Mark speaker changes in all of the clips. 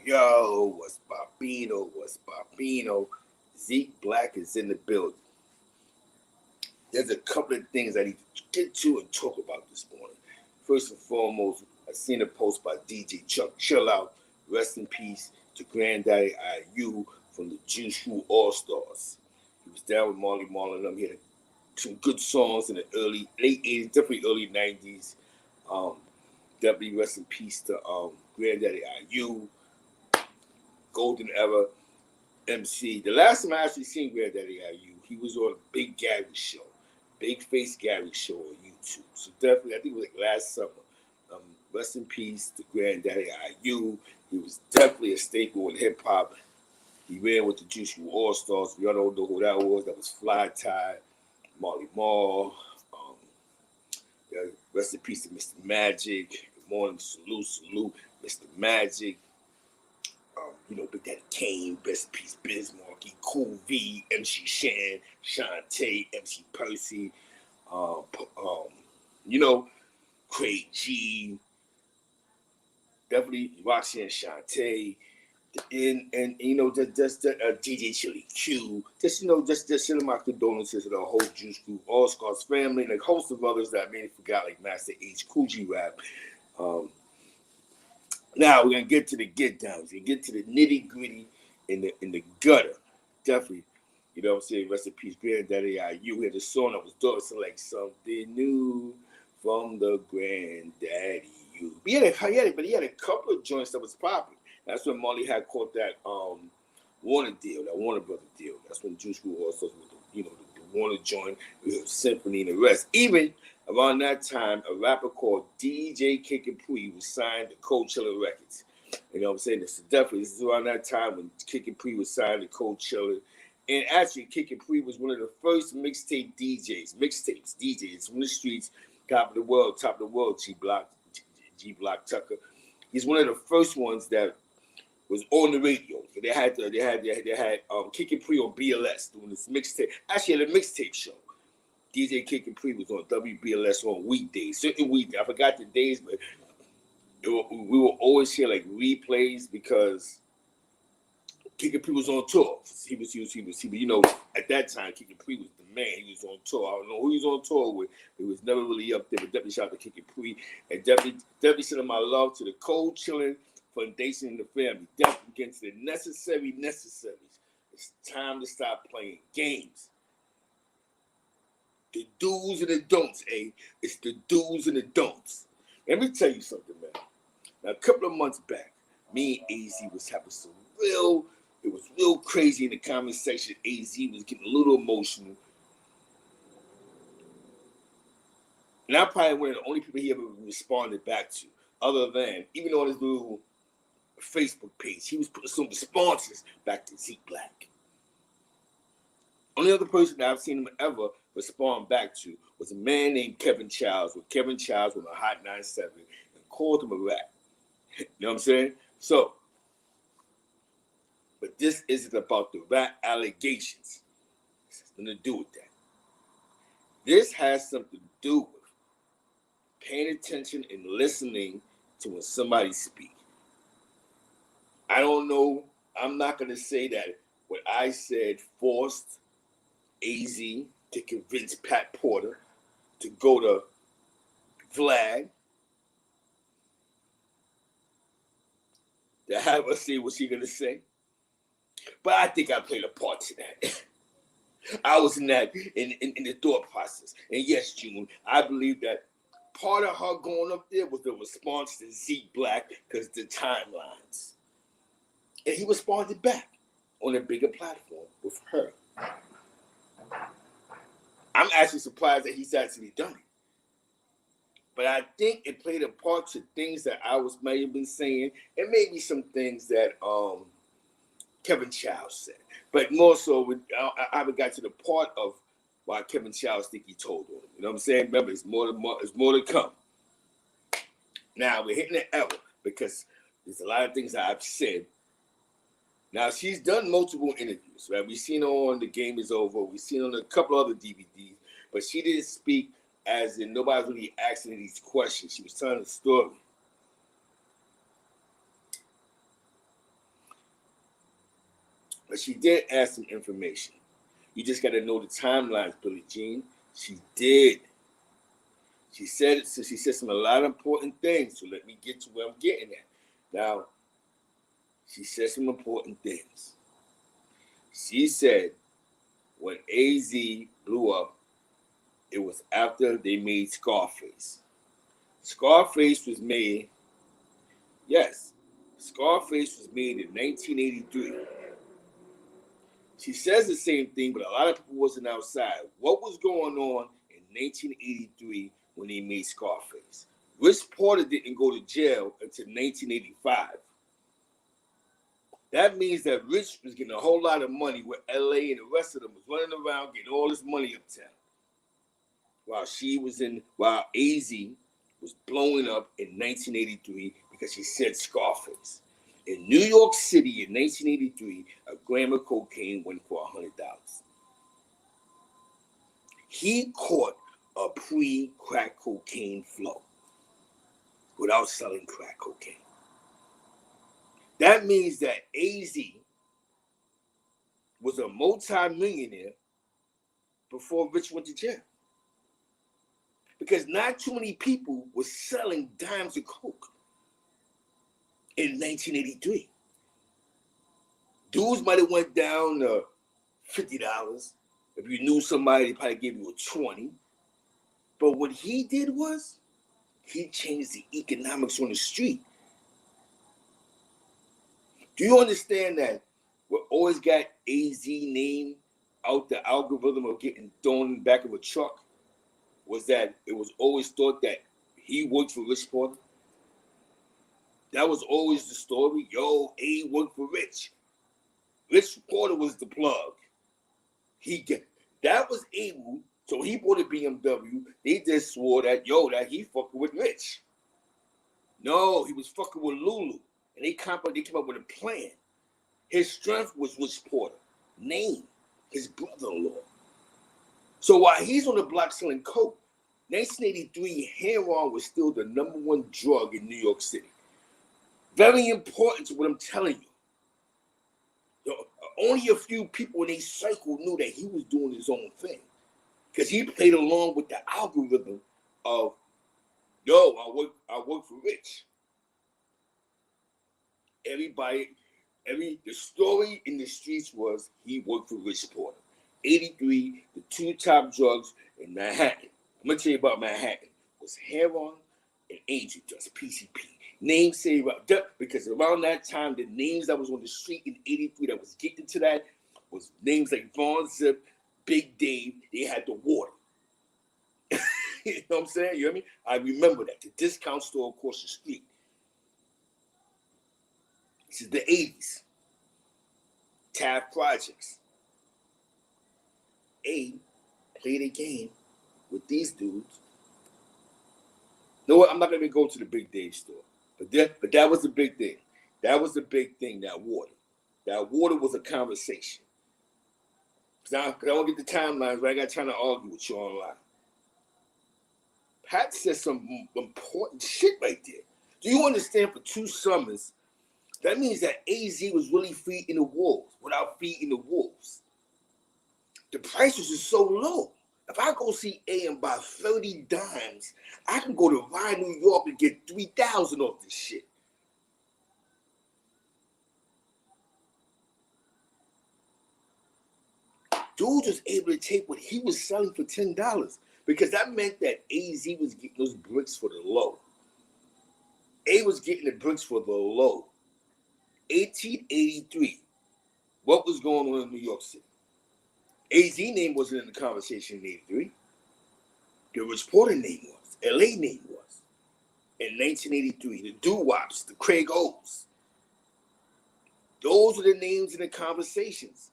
Speaker 1: Yo, what's Bobino? What's Bobino? Zeke Black is in the building. There's a couple of things I need to get to and talk about this morning. First and foremost, I seen a post by DJ Chuck Chill Out. Rest in peace to Granddaddy IU from the Juice Crew All Stars. He was down with Marley Marl and them. He had some good songs in the late 80s, definitely early 90s. Um, Definitely rest in peace to Granddaddy IU, Golden Era MC. The last time I actually seen Granddaddy IU, he was on a Big Gary show, Big Face Gary show on YouTube. So definitely, I think it was like last summer. Um, Rest in peace to Granddaddy IU. He was definitely a staple in hip hop. He ran with the Juice Crew All Stars. Y'all don't know who that was. That was Fly Tie, Marley Marl. Um, yeah, rest in peace to Mr. Magic. Good morning, salute, Mr. Magic. Big Daddy Kane, Best Peace Biz Markie, Cool V, MC Shan, Shantae, MC Percy, you know, Craig G, definitely Roxanne Shantae, and just DJ Chili Q, just sending my condolences to the whole Juice Crew All Stars family and a host of others that I may have forgot, like Master H, Cool G Rap. Now we're gonna get to the get downs. We get to the nitty gritty in the gutter. Definitely, you know what I'm saying. Rest in peace, Granddaddy IU. We had a song that was doing so like something new from the Granddaddy U. He had a couple of joints that was popping. That's when Marley had caught that Warner deal, that Warner Brother deal. That's when Juice Crew also with the Warner joint, Symphony and the rest. Even around that time, a rapper called DJ Kid Capri was signed to Coachella Records. You know what I'm saying? This is around that time when Kid Capri was signed to Coachella. And actually, Kid Capri was one of the first mixtapes from the streets, top of the world, G Block Tucker. He's one of the first ones that was on the radio. So they had Kid Capri on BLS doing this mixtape. Actually, at a mixtape show. DJ Kid Capri was on WBLS on weekdays, certain weekdays. I forgot the days, but we will always hear like replays because Kid Capri was on tour. He was, at that time, Kid Capri was the man. He was on tour. I don't know who he was on tour with. He was never really up there, but definitely shout out to Kid Capri. And definitely sending my love to the Cold Chillin' Foundation and the family. Definitely getting to the necessaries. It's time to stop playing games. The do's and the don'ts, It's the do's and the don'ts. Let me tell you something, man. Now, a couple of months back, me and Azie was having it was real crazy in the comment section. Azie was getting a little emotional. And I probably one of the only people he ever responded back to, other than, even on his little Facebook page, he was putting some responses back to Zeke Black. Only other person that I've seen him ever respond back to was a man named Kevin Childs, with Kevin Childs with a Hot 97 and called him a rat. You know what I'm saying? So, but this isn't about the rat allegations. This has nothing to do with that. This has something to do with paying attention and listening to when somebody speaks. I don't know. I'm not going to say that what I said forced Azie to convince Pat Porter to go to Vlad to have us see what she's going to say. But I think I played a part to that. I was in that, in the thought process. And yes, June, I believe that part of her going up there was the response to Zeke Black because the timelines. And he responded back on a bigger platform with her. I'm actually surprised that he's actually done it. But I think it played a part to things that I may have been saying, and maybe some things that Kevin Childs said. But more so, I haven't got to the part of why Kevin Childs think he told on him. You know what I'm saying? Remember, it's more to come. Now, we're hitting an error because there's a lot of things that I've said. Now, she's done multiple interviews, right? We've seen her on The Game Is Over. We've seen her on a couple other DVDs. But she didn't speak as in nobody's really asking these questions. She was telling a story. But she did add some information. You just got to know the timelines, Billie Jean. She did. She said some a lot of important things. So let me get to where I'm getting at. Now, she said some important things. She said when Azie blew up, it was after they made Scarface. Scarface was made, yes, Scarface was made in 1983. She says the same thing, but a lot of people wasn't outside. What was going on in 1983 when they made Scarface? Rich Porter didn't go to jail until 1985. That means that Rich was getting a whole lot of money where LA and the rest of them was running around getting all this money uptown. While Azie was blowing up in 1983 because she said Scarface. In New York City in 1983, a gram of cocaine went for $100. He caught a pre-crack cocaine flow without selling crack cocaine. That means that Azie was a multi-millionaire before Rich went to jail. Because not too many people were selling dimes of coke in 1983. Dudes might have went down to $50. If you knew somebody, they probably gave you a 20. But what he did was, he changed the economics on the street. Do you understand that what always got AZ name out the algorithm of getting thrown in the back of a truck was that it was always thought that he worked for Rich Porter? That was always the story. Yo, A worked for Rich. Rich Porter was the plug. That was able, so he bought a BMW. They just swore that, that he fucking with Rich. No, he was fucking with Lulu. And they came up with a plan. His strength was Rich Porter. Name, his brother-in-law. So while he's on the block selling coke, 1983, heroin was still the number one drug in New York City. Very important to what I'm telling you. Only a few people in a circle knew that he was doing his own thing. Because he played along with the algorithm of, I work for Rich. The story in the streets was he worked for Rich Porter. 83, the two top drugs in Manhattan. I'm going to tell you about Manhattan. Was heroin and angel dust, PCP. Names say because around that time, the names that was on the street in 83 that was getting to that was names like Von Zip, Big Dave. They had the water. You know what I'm saying? You hear me? I remember that. The discount store across the street. This is the 80s. Taft Projects. A played a game with these dudes. You know what? I'm not going to go to the Big Dave store. But that was the big thing. That was the big thing, that water. That water was a conversation. Because I don't get the timelines, but I got time to argue with you online. Pat said some important shit right there. Do you understand for 2 summers, that means that AZ was really feeding the wolves without feeding the wolves. The prices are so low. If I go see A and buy 30 dimes, I can go to Rye, New York and get 3,000 off this shit. Dude was able to take what he was selling for $10 because that meant that AZ was getting those bricks for the low. A was getting the bricks for the low. 1883. What was going on in New York City? AZ name wasn't in the conversation in 83. The Rich Porter name was. LA name was. In 1983, the doo-wops, the Craig O's. Those were the names in the conversations.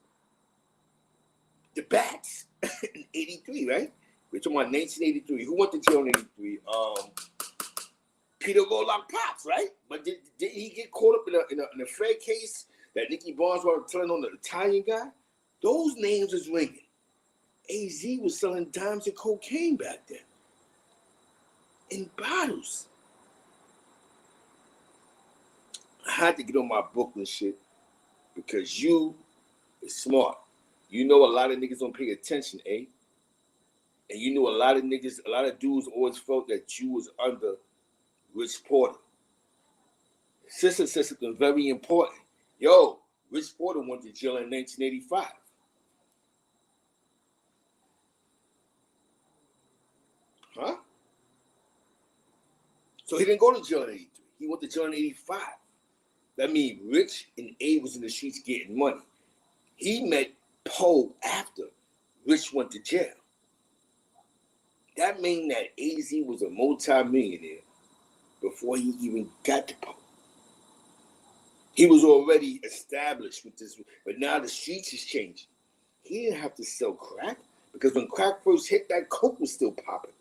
Speaker 1: The Bats in 83, right? We're talking about 1983. Who went to jail in 83? Peter Rolock Pops, right? But did he get caught up in a fair case that Nicky Barnes was telling on the Italian guy? Those names is ringing. AZ was selling dimes of cocaine back then. In bottles. I had to get on my Brooklyn shit because you It's smart. You know a lot of niggas don't pay attention, eh? And you know a lot of niggas, a lot of dudes always felt that you was under Rich Porter. Sister said something very important. Yo, Rich Porter went to jail in 1985. Huh? So he didn't go to jail in 83. He went to jail in 85. That means Rich and Abe was in the streets getting money. He met Poe after Rich went to jail. That means that Azie was a multi-millionaire before he even got to Poe. He was already established with this, but now the streets is changing. He didn't have to sell crack because when crack first hit, that coke was still popping.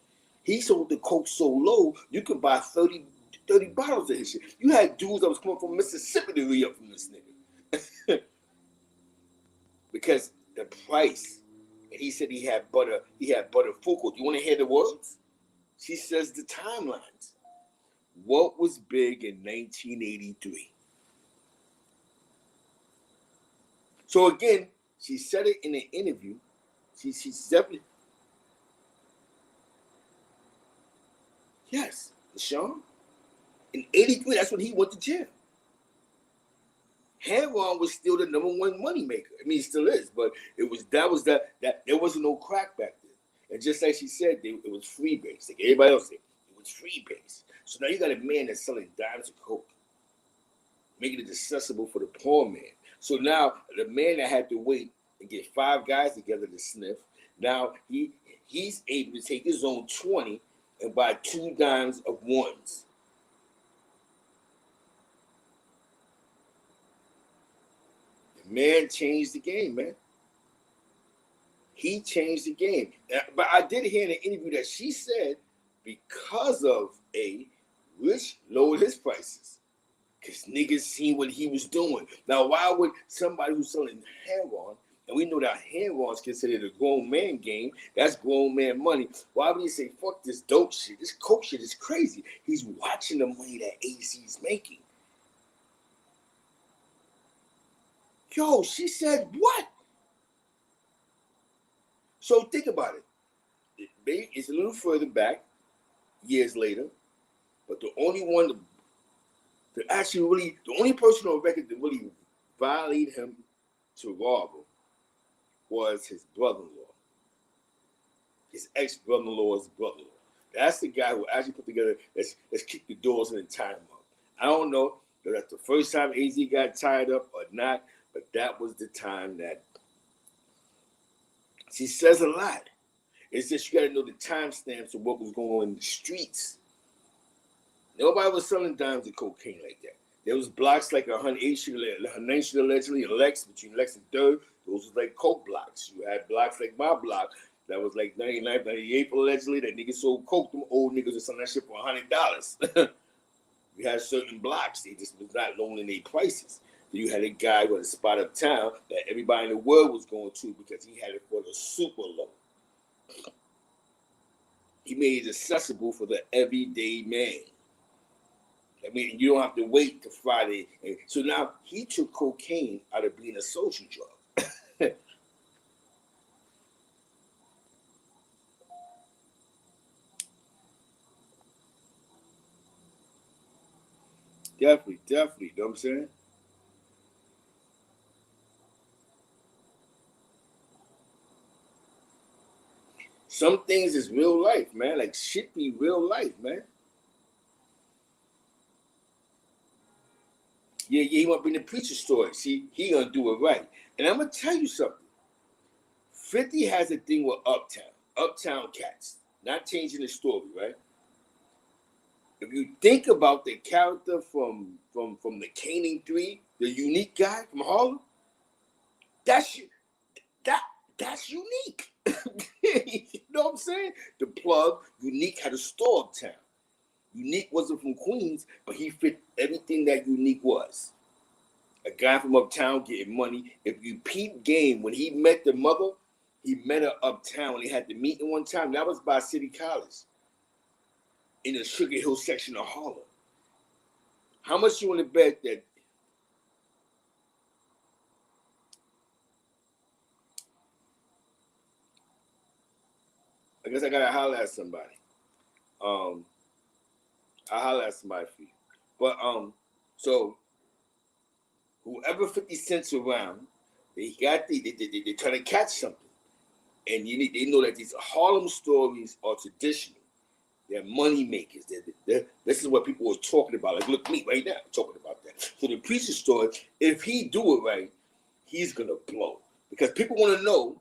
Speaker 1: He sold the coke so low, you could buy 30 bottles of his shit. You had dudes that was coming from Mississippi to re-up from this nigga. Because the price, and he said he had butter fuku. You want to hear the words? She says the timelines. What was big in 1983? So again, she said it in an interview. She's definitely, yes, Sean. In 83, that's when he went to jail. Heroin was still the number one money maker. I mean, it still is, but that there wasn't no crack back then. And just like she said, it was free base. Like everybody else said, it was free base. So now you got a man that's selling dimes of coke, making it accessible for the poor man. So now the man that had to wait and get 5 guys together to sniff, now he's able to take his own 20 and buy 2 dimes of ones. The man changed the game, man. He changed the game. But I did hear in an interview that she said because of Rich lowered his prices. Because niggas seen what he was doing. Now, why would somebody who's selling heroin, and we know that heroin is considered a grown man game, that's grown man money. Why would he say, fuck this dope shit? This coke shit is crazy. He's watching the money that Azie's making. Yo, she said what? So think about it. It's a little further back, years later, but the only one to actually really, the only person on record that really violated him to rob him was his brother-in-law. His ex-brother-in-law's brother-in-law. That's the guy who actually put together, let's kick the doors in and tie him up. I don't know if that's the first time Azie got tied up or not, but that was the time that she says a lot. It's just you got to know the timestamps of what was going on in the streets. Nobody was selling dimes of cocaine like that. There was blocks like 108th Street, 9th Street allegedly, and Lex, between Lex and 3rd. Those was like coke blocks. You had blocks like my block that was like 99th, 98th allegedly. That niggas sold coke. Them old niggas were selling that shit for $100. You had certain blocks. They just was not lowering their prices. You had a guy with a spot uptown that everybody in the world was going to because he had it for the super low. He made it accessible for the everyday man. I mean, you don't have to wait till Friday. So now he took cocaine out of being a social drug. Definitely. You know what I'm saying? Some things is real life, man. Like shit be real life, man. Yeah, he want to bring the preacher story. See, he gonna do it right. And I'm gonna tell you something. 50 has a thing with Uptown cats. Not changing the story, right? If you think about the character from the Caning 3, the unique guy from Harlem, that's that's unique. You know what I'm saying? The plug, Unique had a store uptown. Unique wasn't from Queens, but he fit everything that Unique was. A guy from uptown getting money. If you peep game, when he met the mother, he met her uptown. They had the meeting one time. That was by City College in the Sugar Hill section of Harlem. How much you want to bet that guess I gotta holler at somebody. I holler at somebody for you. But so whoever 50 cents around, they try to catch something. And they know that these Harlem stories are traditional. They're money makers. This is what people were talking about. Like, look, me right now talking about that. So the preacher story, if he do it right, he's gonna blow. Because people want to know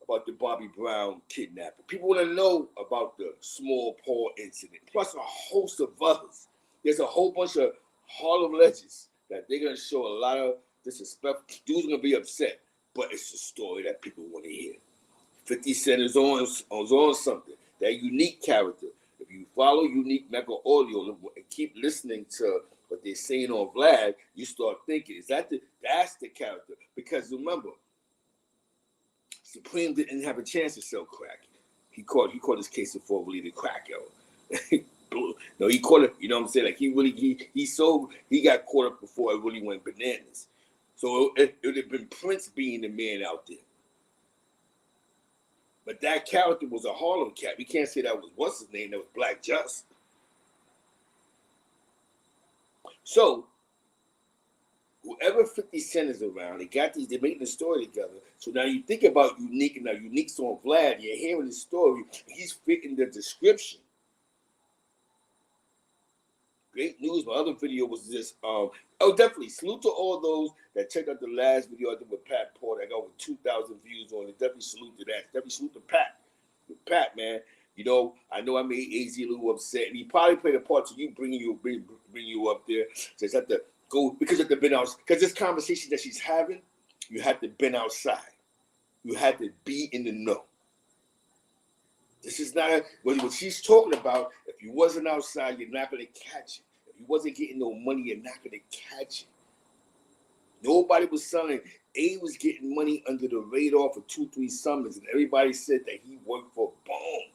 Speaker 1: about the Bobby Brown kidnapping. People want to know about the Small Paul incident, plus a host of others. There's a whole bunch of Harlem legends that they're gonna show a lot of disrespect. Dudes are gonna be upset, but it's a story that people want to hear. 50 Cent is on something. That unique character. If you follow Unique Mecca Audio and keep listening to what they're saying on Vlad, you start thinking, that's the character. Because remember, Supreme didn't have a chance to sell crack. He caught his case before really the crack era. No, he caught it, you know what I'm saying? Like he got caught up before it really went bananas. So it would have been Prince being the man out there. But that character was a Harlem cat. We can't say that was what's his name, that was Black Just. So whoever 50 Cent is around, they're making the story together. So now you think about Unique, and now Unique's on Vlad, you're hearing the story, he's fitting the description. Great news. My other video was this. Definitely salute to all those that checked out the last video I did with Pat Porter. I got over 2,000 views on it. Definitely salute to that. Definitely salute to Pat. Pat, man. You know I made Azie a little upset, and he probably played a part to you bring you up there. So it's have to go because you have to been out. Because this conversation that she's having, you have to been outside. You had to be in the know. This is not what she's talking about. If you wasn't outside, you're not going to catch it. If you wasn't getting no money, you're not going to catch it. Nobody was selling. A was getting money under the radar for 2-3 summers, and everybody said that he worked for Bone.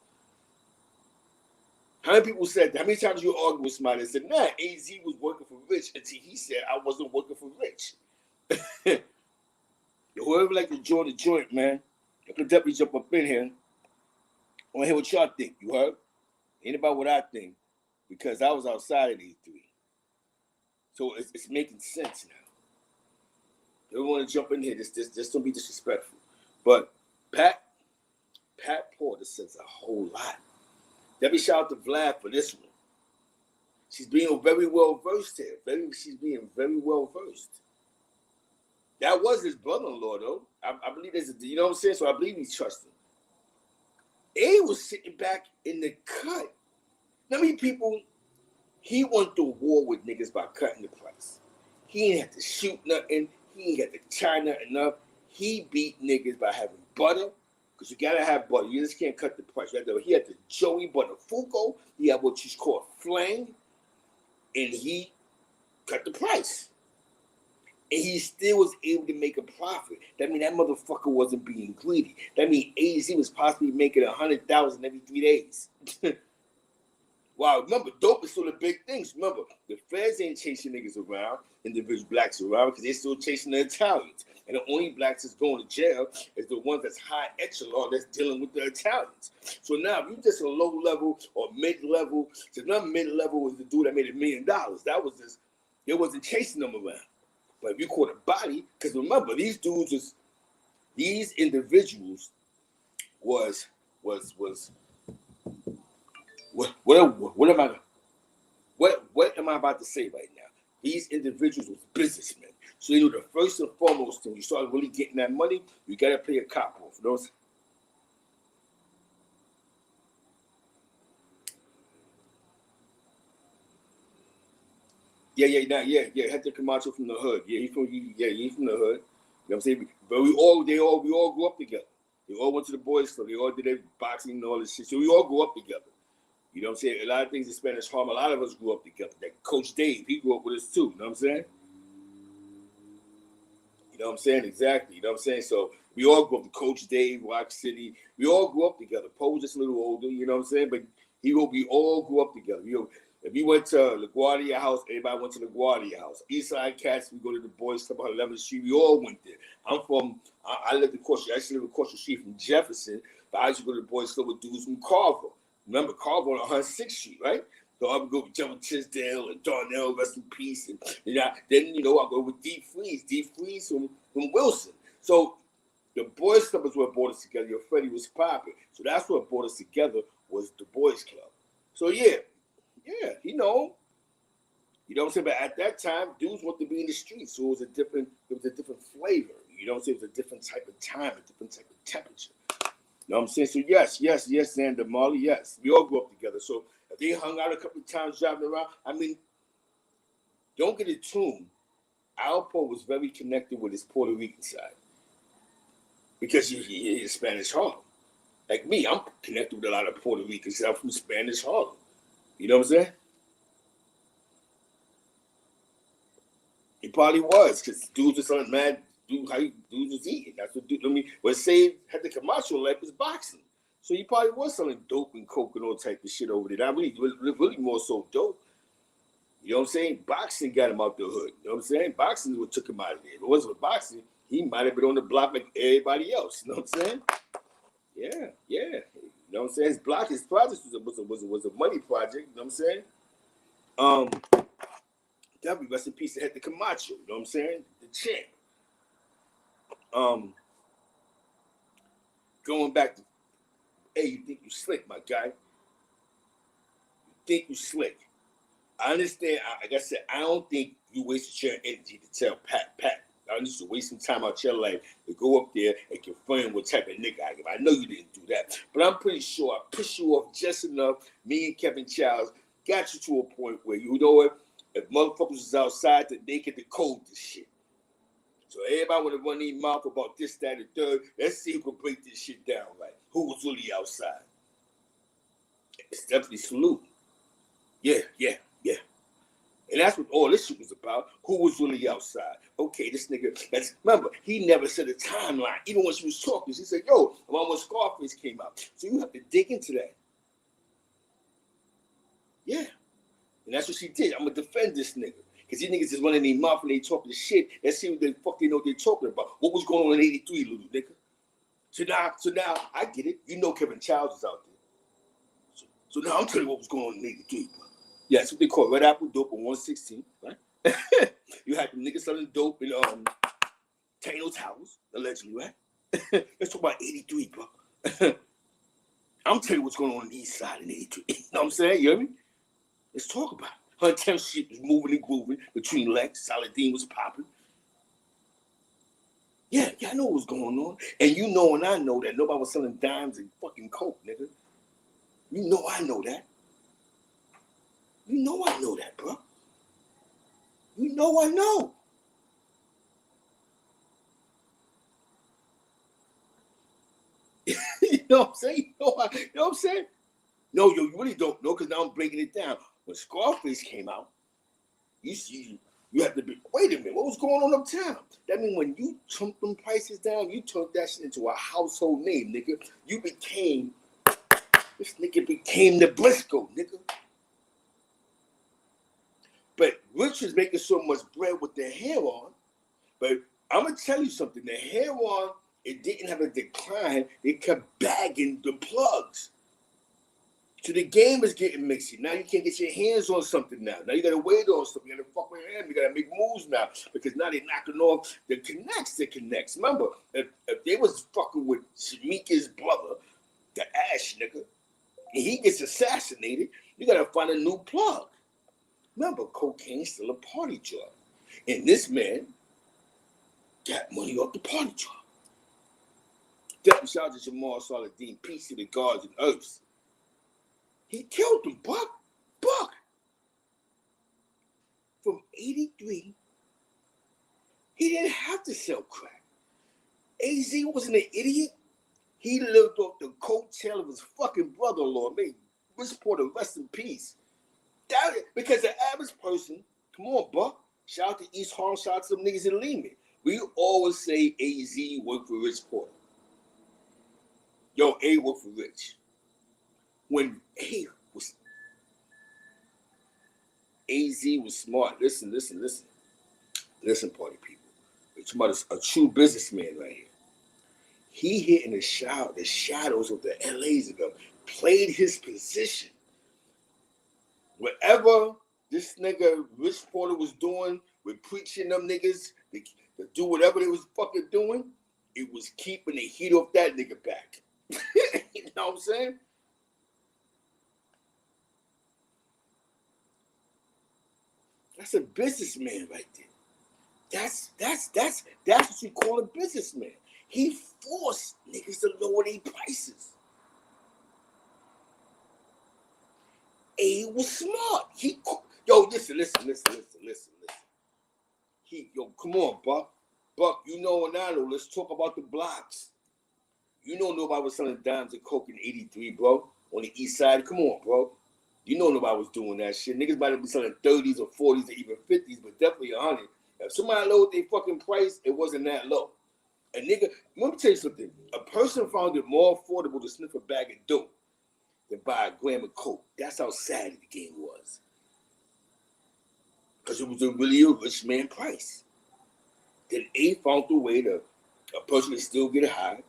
Speaker 1: How many people said that? How many times you argue with somebody that said, nah, AZ was working for Rich, until he said, I wasn't working for Rich. Whoever like to join the joint, man, you can definitely jump up in here. I want to hear what y'all think. You heard? Ain't about what I think, because I was outside of these three. So it's making sense now. They want to jump in here. Just don't be disrespectful. But Pat Porter says a whole lot. Debbie shout out to Vlad for this one. She's being very well versed here. She's being very well versed. That was his brother-in-law, though. I believe there's you know what I'm saying? So I believe he's trusting. A was sitting back in the cut. How many people, he went to war with niggas by cutting the price. He ain't had to shoot nothing. He ain't had to tie nothing up. He beat niggas by having butter, because you gotta have butter. You just can't cut the price. He had the Joey Buttafuoco. He had what you call flang, and he cut the price. And he still was able to make a profit. That means that motherfucker wasn't being greedy. That means AZ was possibly making 100,000 every 3 days. Wow, remember, dope is still the big things. Remember, the feds ain't chasing niggas around, individual blacks around, because they're still chasing the Italians. And the only blacks that's going to jail is the ones that's high echelon that's dealing with the Italians. So now, if you just a low level or mid level, so not mid level was the dude that made $1 million. That was just, they wasn't chasing them around. But if you caught a body, because remember, these individuals what am I about to say right now? These individuals was businessmen. So you know the first and foremost thing, you start really getting that money, you gotta pay a cop off. Those. Yeah. Hector Camacho from the hood. Yeah, he's from the hood. You know what I'm saying? But we all grew up together. They all went to the boys' club. They all did their boxing and all this shit. So we all grew up together. You know what I'm saying? A lot of things in Spanish Harlem, a lot of us grew up together. Like Coach Dave, he grew up with us too. You know what I'm saying? You know what I'm saying? Exactly. You know what I'm saying? So we all grew up. Coach Dave, Rock City, we all grew up together. Poe was just a little older, you know what I'm saying? But we all grew up together. You know, if we went to LaGuardia House, everybody went to LaGuardia House. Eastside Cats, we go to the Boys Club on 11th Street. We all went there. I lived across. I used to live across the street from Jefferson. But I used to go to the boys' club with dudes from Carver. Remember Carver on 106th Street, right? So I would go with John Tisdale and Darnell, rest in peace. And then, I go with D Freeze from Wilson. So the boys' club is what brought us together. Your Freddie was popping. So that's what brought us together was the boys' club. So yeah, you know what I'm saying? But at that time, dudes wanted to be in the streets. So it was a different flavor. You know what I'm saying? It was a different type of time, a different type of temperature. You know what I'm saying? So yes, Xander, Marley, yes. We all grew up together. So if they hung out a couple of times driving around, I mean, don't get it tuned. Alpo was very connected with his Puerto Rican side. Because he is Spanish Harlem. Like me, I'm connected with a lot of Puerto Ricans. I'm from Spanish Harlem. You know what I'm saying? He probably was, because dudes were selling mad. Dudes was eating. That's what dudes. I mean, what saved had the Camacho life was boxing. So he probably was selling dope and coke and all type of shit over there. I mean, really more so dope. You know what I'm saying? Boxing got him out the hood. You know what I'm saying? Boxing is what took him out of there. If it wasn't for boxing, he might have been on the block like everybody else. You know what I'm saying? Yeah. You know what I'm saying? His project was a money project. You know what I'm saying? W, rest in peace, had the Camacho. You know what I'm saying? The champ. Going back to, hey, you think you slick, my guy? You think you slick? I understand. Like I said, I don't think you wasted your energy to tell Pat. I used to waste some time out your life to go up there and confirm what type of nigga I am. I know you didn't do that, but I'm pretty sure I pissed you off just enough. Me and Kevin Childs got you to a point where, you know what? If motherfuckers was outside, that they could decode this shit. So everybody want to run their mouth about this, that, and third. Let's see who can break this shit down right. Who was really outside? It's definitely Salute. Yeah. And that's what all this shit was about. Who was really outside? Okay, this nigga, remember, he never said a timeline. Even when she was talking, she said, yo, around when Scarface came out. So you have to dig into that. Yeah. And that's what she did. I'm going to defend this nigga. Because these niggas is running their mouth and they talking shit. Let's see what the fuck they know they're talking about. What was going on in 83, little nigga? So now, I get it. You know Kevin Childs is out there. So now I'm telling you what was going on in 83, bro. Yeah, that's what they call Red Apple Dope on 116, right? You had the niggas selling dope in Taino Towers, allegedly, right? Let's talk about 83, bro. I'm telling you what's going on the east side in 83. You know what I'm saying? You hear me? Let's talk about it. Her temp shit was moving and grooving between Lex. Saladin was popping. Yeah, I know what was going on. And you know and I know that nobody was selling dimes and fucking coke, nigga. You know I know that. You know I know that, bro. You know I know. You know what I'm saying? You know what I'm saying? No, you really don't know, because now I'm breaking it down. When Scarface came out, you have to be, wait a minute, what was going on uptown? That means when you took them prices down, you turned that shit into a household name, nigga. This nigga became the Briscoe, nigga. But Rich was making so much bread with the hair on. But I'm going to tell you something. The hair on, it didn't have a decline. They kept bagging the plugs. So the game is getting mixy. Now you can't get your hands on something now. Now you got to wait on something. You got to fuck with your hand. You got to make moves now. Because now they're knocking off the connects. Remember, if they was fucking with Shamika's brother, the Ash nigga, and he gets assassinated, you got to find a new plug. Remember, cocaine's still a party drug. And this man got money off the party drug. Deputy Shout out to Jamal Saladin, peace to the gods and earths. He killed him, Buck. From 83, he didn't have to sell crack. Azie wasn't an idiot. He lived off the coattail of his fucking brother-in-law. May Rich Porter rest in peace. Because the average person, come on, Buck. Shout out to East Harlem, shout out to them niggas in Lehman. We always say AZ worked for Rich Porter. Yo, A worked for Rich. When AZ was smart. Listen, party people. We're talking about a true businessman right here. He hit in the shadows of the LAs of them, played his position. Whatever this nigga Rich Porter was doing with preaching them niggas to do whatever they was fucking doing, it was keeping the heat off that nigga back. You know what I'm saying? That's a businessman right there. That's what you call a businessman. He forced niggas to lower their prices. A was smart. Listen. Come on, Buck. Buck, you know and I know. Let's talk about the blocks. You know nobody was selling dimes and coke in 83, bro. On the east side. Come on, bro. You know nobody was doing that shit. Niggas might have been selling 30s or 40s or even 50s, but definitely 100. If somebody lowered their fucking price, it wasn't that low. A nigga, let me tell you something. A person found it more affordable to sniff a bag of dope than buy a gram of coke. That's how sad the game was. Because it was really a rich man price. Then A found a way to a person to still get high,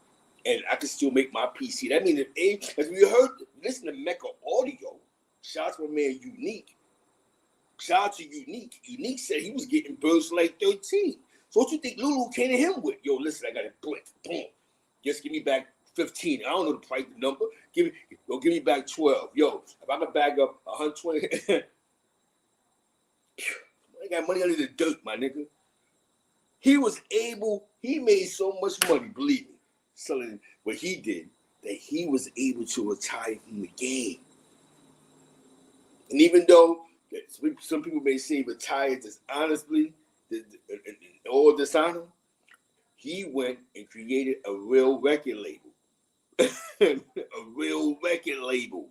Speaker 1: and I could still make my PC. That means if A, as we heard, listen to Mecca Audio, shout out to my man Unique. Shout out to Unique. Unique said he was getting bills for like 13. So what you think Lulu came to him with? Yo, listen, I got a blink. Boom. Just give me back 15. I don't know the price, the number. Give me back 12. Yo, if I can bag up 120, I got money under the dirt, my nigga. He made so much money, believe me, selling what he did, that he was able to retire from the game. And even though some people may say retired dishonestly, or dishonor, he went and created a real record label. A real record label.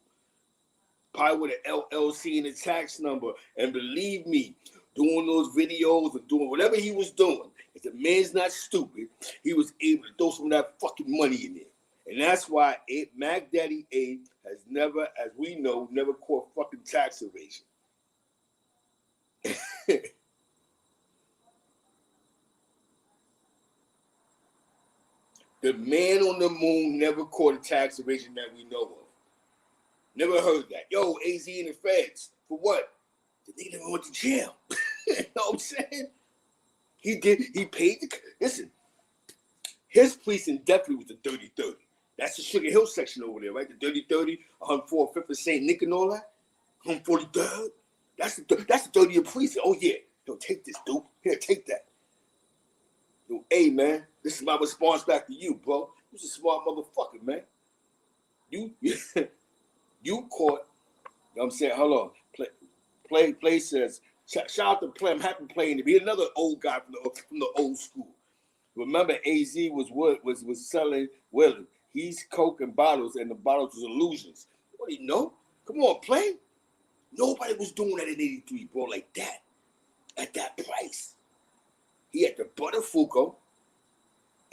Speaker 1: Probably with an LLC and a tax number. And believe me, doing those videos or doing whatever he was doing, if the man's not stupid, he was able to throw some of that fucking money in there. And that's why Mac Daddy A has never, as we know, never caught fucking tax evasion. The man on the moon never caught a tax evasion that we know of. Never heard that. Yo, Azie in the feds. For what? The nigga never went to jail. You know what I'm saying? He paid listen, his precinct definitely was the 30-30. That's the Sugar Hill section over there, right? The 30-30, 145th of St. Nick and all that. 143rd. That's the 30th precinct. Oh, yeah. Yo, take this, dude. Here, take that. Yo, hey, man, this is my response back to you, bro. You was a smart motherfucker, man. You caught, you know what I'm saying? Hold on. Play says, shout out to Play. I'm happy playing to be another old guy from the old school. Remember, AZ was selling Willie. He's coke and bottles, and the bottles was illusions. What do you know? Come on, Play. Nobody was doing that in 83, bro, like that. At that price. He had the Butterfuco,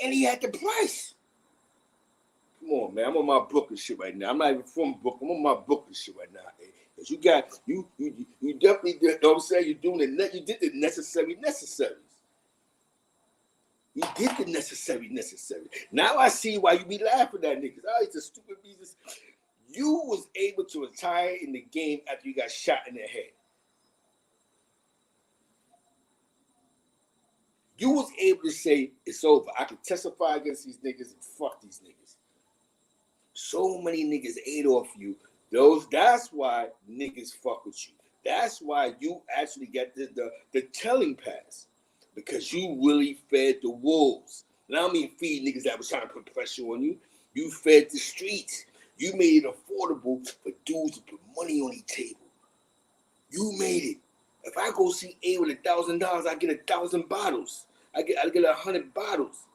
Speaker 1: and he had the price. Come on, man. I'm on my Brooklyn shit right now. I'm not even from Brooklyn. I'm on my Brooklyn shit right now. Because you definitely did, you know what I'm saying? You did the necessary. You did the necessary. Now I see why you be laughing at niggas. Oh, it's a stupid business. You was able to retire in the game after you got shot in the head. You was able to say, it's over. I can testify against these niggas and fuck these niggas. So many niggas ate off you. That's why niggas fuck with you. That's why you actually get the telling pass. Because you really fed the wolves. And I don't mean feed niggas that was trying to put pressure on you. You fed the streets. You made it affordable for dudes to put money on the table. You made it. If I go see A with $1,000, I get 1,000 bottles. I get 100 bottles.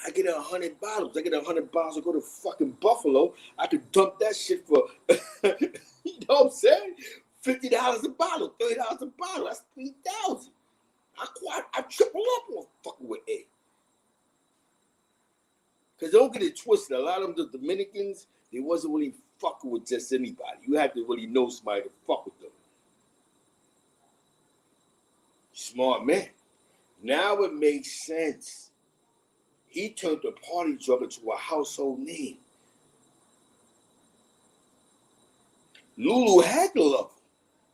Speaker 1: I get 100 bottles. I get 100 bottles. I go to fucking Buffalo. I could dump that shit for, you know what I'm saying? $50 a bottle, $30 a bottle. That's $3,000. I triple up on fucking with A. Because don't get it twisted. A lot of them, the Dominicans, they wasn't really fucking with just anybody. You had to really know somebody to fuck with them. Smart man. Now it makes sense. He turned the party drug into a household name. Lulu had to love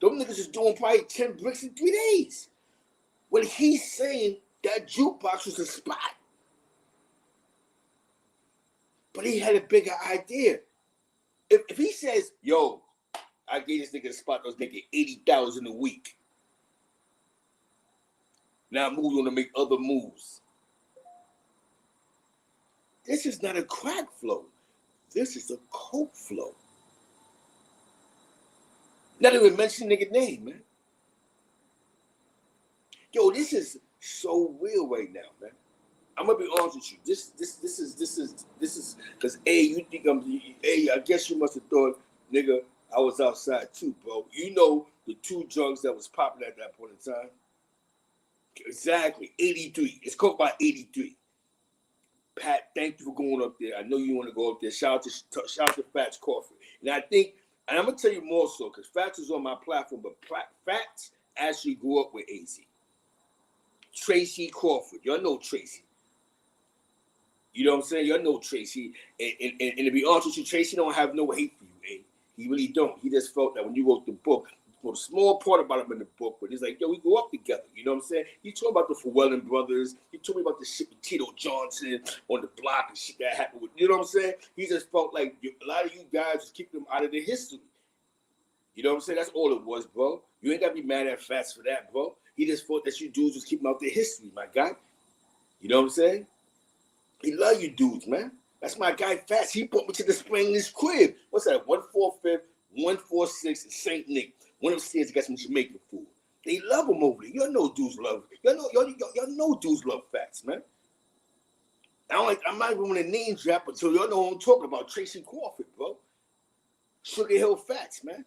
Speaker 1: him. Them niggas is doing probably 10 bricks in 3 days. When he's saying that jukebox was a spot. But he had a bigger idea. If he says, yo, I gave this nigga a spot that was making $80,000 a week. Now I'm moving on to make other moves. This is not a crack flow. This is a coke flow. Not even mention nigga name, man. Yo, this is so real right now, man. I'm gonna be honest with you. This is because you think I guess you must have thought, nigga, I was outside too, bro. You know the two drugs that was popular at that point in time. Exactly, 83. It's called by 83. Pat, thank you for going up there. I know you want to go up there. Shout out to Fats Coffee. And I think, and I'm gonna tell you more so, because Fats is on my platform, but Fats actually grew up with Azie. Tracy Crawford, y'all know Tracy. You know what I'm saying? Y'all know Tracy. And to be honest with you, Tracy don't have no hate for you, eh? He really don't. He just felt that when you wrote the book, for a small part about him in the book, but he's like, yo, we grew up together. You know what I'm saying? He told about the Llewellyn brothers. He told me about the shit with Tito Johnson on the block and shit that happened with, you know what I'm saying? He just felt like a lot of you guys just keep them out of the history. You know what I'm saying? That's all it was, bro. You ain't got to be mad at Fats for that, bro. He just thought that you dudes was keeping out their history, my guy. You know what I'm saying? He love you dudes, man. That's my guy Fats. He brought me to the spring in his crib. What's that? 145th, 146 in St. Nick. One of the stairs got some Jamaican food. They love him over there. Y'all know dudes love him. Y'all know dudes love Fats, man. I'm not even going to name drop until y'all know what I'm talking about. Tracy Crawford, bro. Sugar Hill Fats, man.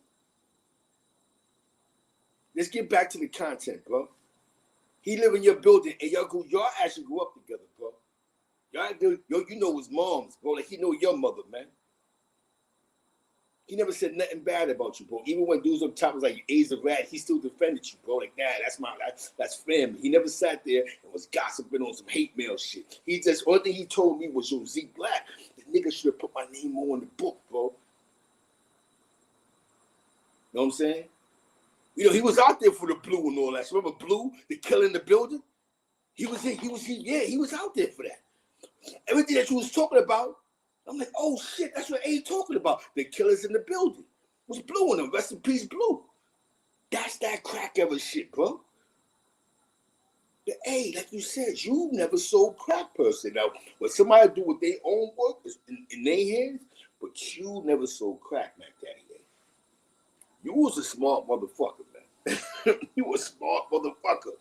Speaker 1: Let's get back to the content, bro. He live in your building, and y'all actually grew up together, bro. You know his moms, bro. Like he know your mother, man. He never said nothing bad about you, bro. Even when dudes up top was like, A's a rat, he still defended you, bro. Like, nah, that's family. He never sat there and was gossiping on some hate mail shit. He just, only thing he told me was, yo, Zeke Black, the nigga should have put my name more in the book, bro. Know what I'm saying? You know, he was out there for the Blue and all that. So remember Blue, the killer in the building? He was out there for that. Everything that you was talking about, I'm like, oh shit, that's what A talking about. The killers in the building. It was Blue in them. Rest in peace, Blue. That's that crack ever shit, bro. The A, like you said, you never sold crack person. Now, what somebody do with their own work is in their hands, but you never sold crack, Mac Daddy. You was a smart motherfucker, man. You was a smart motherfucker.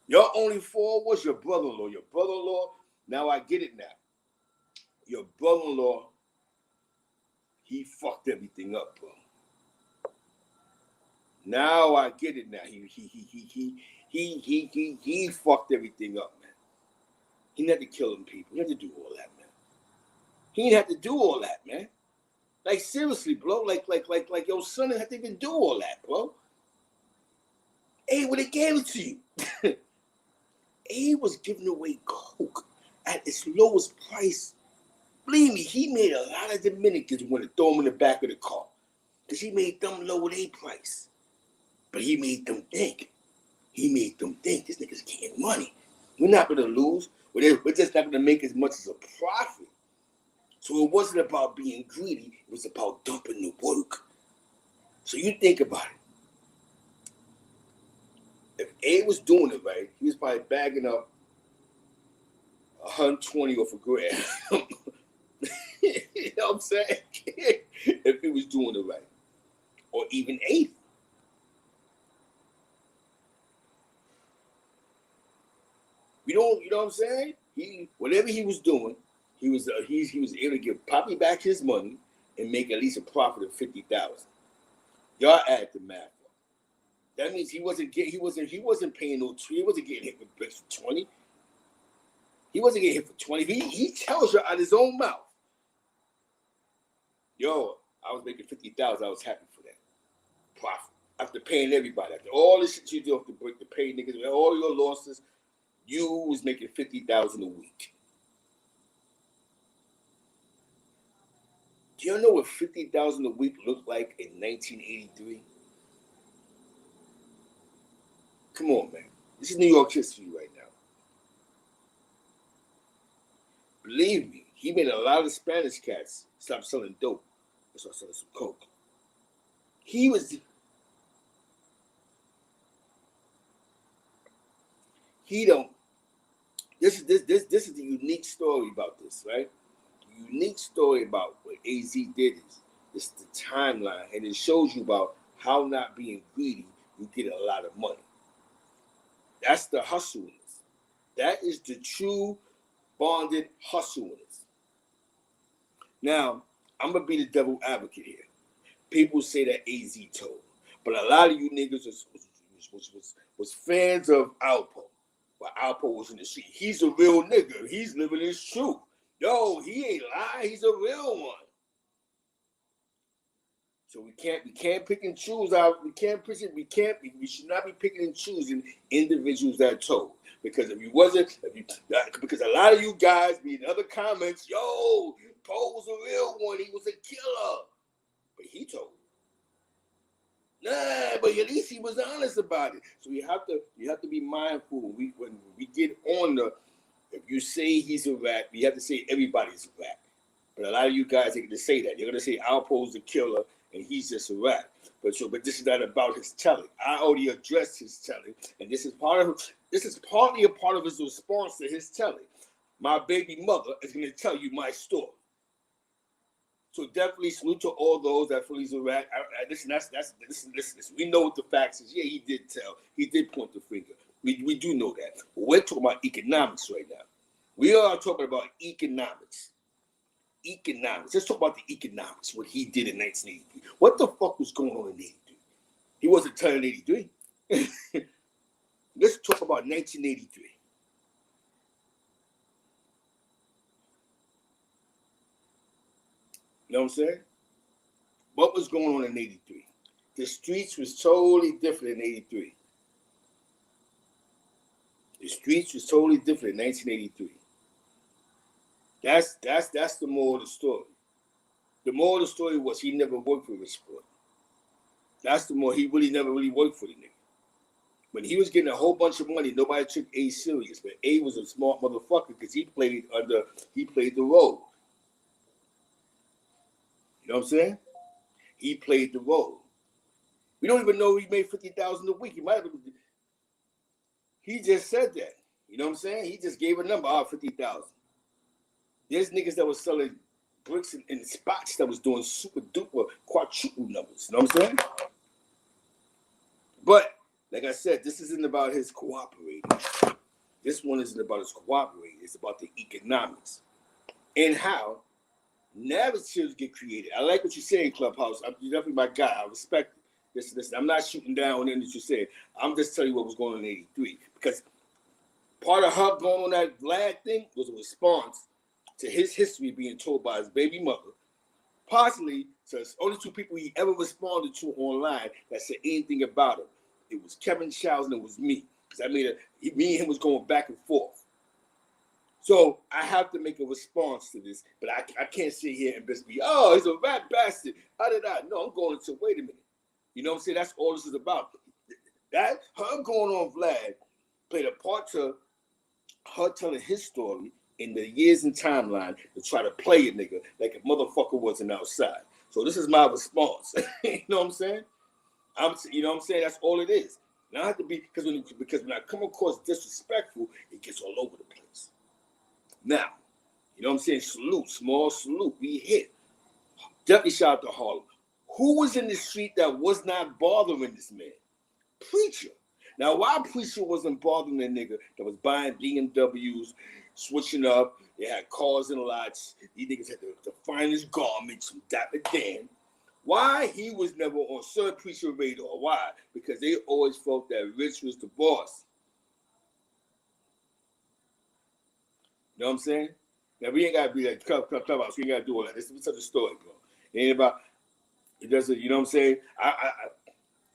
Speaker 1: Your only fault was your brother-in-law. Your brother-in-law, now I get it now. Your brother-in-law, he fucked everything up, bro. Now I get it now. He fucked everything up, man. He didn't have to kill them people. He didn't have to do all that, man. He didn't have to do all that, man. Like seriously, bro. Like your son didn't have to even do all that, bro. A would have gave it to you. A was giving away coke at its lowest price. Believe me, he made a lot of Dominicans want to throw him in the back of the car. Because he made them lower their price. But he made them think. This nigga's getting money. We're not going to lose. We're just not going to make as much as a profit. So it wasn't about being greedy. It was about dumping the work. So you think about it. If A was doing it right, he was probably bagging up 120 off a gram. You know what I'm saying? If he was doing it right. Or even 80. You know what I'm saying? Whatever he was doing, he was able to give Poppy back his money and make at least a profit of $50,000. Y'all add the math up. That means he wasn't paying no. He wasn't getting hit with bricks for 20. He wasn't getting hit for 20. He tells you out of his own mouth. Yo, I was making $50,000. I was happy for that profit after paying everybody. After all the shit you do to pay niggas, all your losses, you was making $50,000 a week. Do you know what 50,000 a week looked like in 1983? Come on, man. This is New York history right now. Believe me, he made a lot of Spanish cats stop selling dope and start selling some coke. He was. He don't. This is the unique story about this, right? The unique story about what AZ did is it's the timeline, and it shows you about how not being greedy, you get a lot of money. That's the hustle in this. That is the true bonded hustle in this. Now, I'm gonna be the devil advocate here. People say that AZ told, but a lot of you niggas was fans of Alpo. But Alpo was in the street. He's a real nigga. He's living his truth. Yo, he ain't lying. He's a real one. So we can't pick and choose out. We should not be picking and choosing individuals that told. Because because a lot of you guys be in other comments, yo, Poe was a real one. He was a killer. But he told. Nah, but at least he was honest about it. So you have to be mindful when we get on the. If you say he's a rat, you have to say everybody's a rat. But a lot of you guys are going to say that. You're going to say Alpo's the killer and he's just a rat. But this is not about his telling. I already addressed his telling, and this is partly a part of his response to his telling. My baby mother is going to tell you my story. So definitely salute to all those that feel he's a rat. Listen. We know what the facts is. Yeah, he did tell. He did point the finger. We do know that. But we're talking about economics right now. We are talking about economics. Let's talk about the economics, what he did in 1983. What the fuck was going on in 83? He wasn't telling 83. Let's talk about 1983. You know what I'm saying? What was going on in 83? The streets was totally different in 83. The streets was totally different in 1983. That's the moral of the story. The moral of the story was he never worked for Rich Sport. That's the moral. He really never really worked for the nigga. When he was getting a whole bunch of money, nobody took A serious. But A was a smart motherfucker because he played the role. You know what I'm saying? He played the role. We don't even know he made $50,000 a week. He might have. He just said that. You know what I'm saying? He just gave a number out, 50,000. There's niggas that was selling bricks in spots that was doing super duper quadruple numbers. You know what I'm saying? But like I said, this isn't about his cooperating. This one isn't about his cooperating. It's about the economics and how narratives get created. I like what you're saying, Clubhouse. You're definitely my guy. I respect it. Listen, I'm not shooting down on anything that you're saying. I'm just telling you what was going on in 83. Because part of her going on that Vlad thing was a response to his history being told by his baby mother. Possibly, so it's only two people he ever responded to online that said anything about him. It was Kevin Childs and it was me. Because me and him was going back and forth. So I have to make a response to this, but I can't sit here and just be, oh, he's a rat bastard. How did I? No, I'm going to, wait a minute. You know what I'm saying? That's all this is about. That, her going on Vlad played a part to her telling his story in the years and timeline to try to play a nigga like a motherfucker wasn't outside. So this is my response. You know what I'm saying? You know what I'm saying? That's all it is. And I have to be, because when I come across disrespectful, it gets all over the place. Now, you know what I'm saying? Salute, small salute. We hit. Definitely shout out to Harlem. Who was in the street that was not bothering this man? Preacher. Now, why Preacher wasn't bothering a nigga that was buying BMWs, switching up, they had cars in lots, these niggas had the finest garments from Dapper Dan. Why he was never on Sir Preacher radar? Why? Because they always felt that Rich was the boss. You know what I'm saying? Now, we ain't got to be like clubhouse. We ain't got to do all that. This is such a story, bro. It ain't about, it doesn't, you know what I'm saying?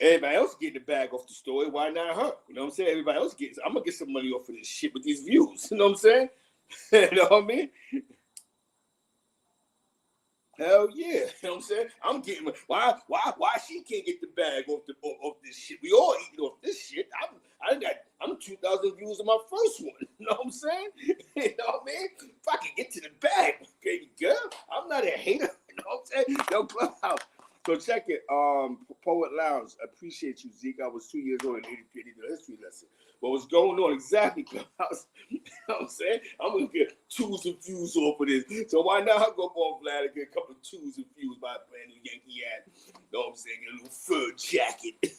Speaker 1: Everybody else getting the bag off the story. Why not her? You know what I'm saying? Everybody else gets, I'm going to get some money off of this shit with these views. You know what I'm saying? You know what I mean? Hell yeah. You know what I'm saying? I'm getting why she can't get the bag off this shit. We all eating off this shit. I'm 2,000 views on my first one. You know what I'm saying? You know what I mean? If I can get to the bag, okay, girl, I'm not a hater. You know what I'm saying? Yo, Clubhouse. So check it. Poet Lounge. I appreciate you, Zeke. I was 2 years old in '83. Did a history lesson. What was going on exactly, Clubhouse? You know what I'm saying? I'm gonna get twos and views off of this. So why not go up on Vlad and get a couple of twos and views by a brand new Yankee ad? You know what I'm saying? Get a little fur jacket.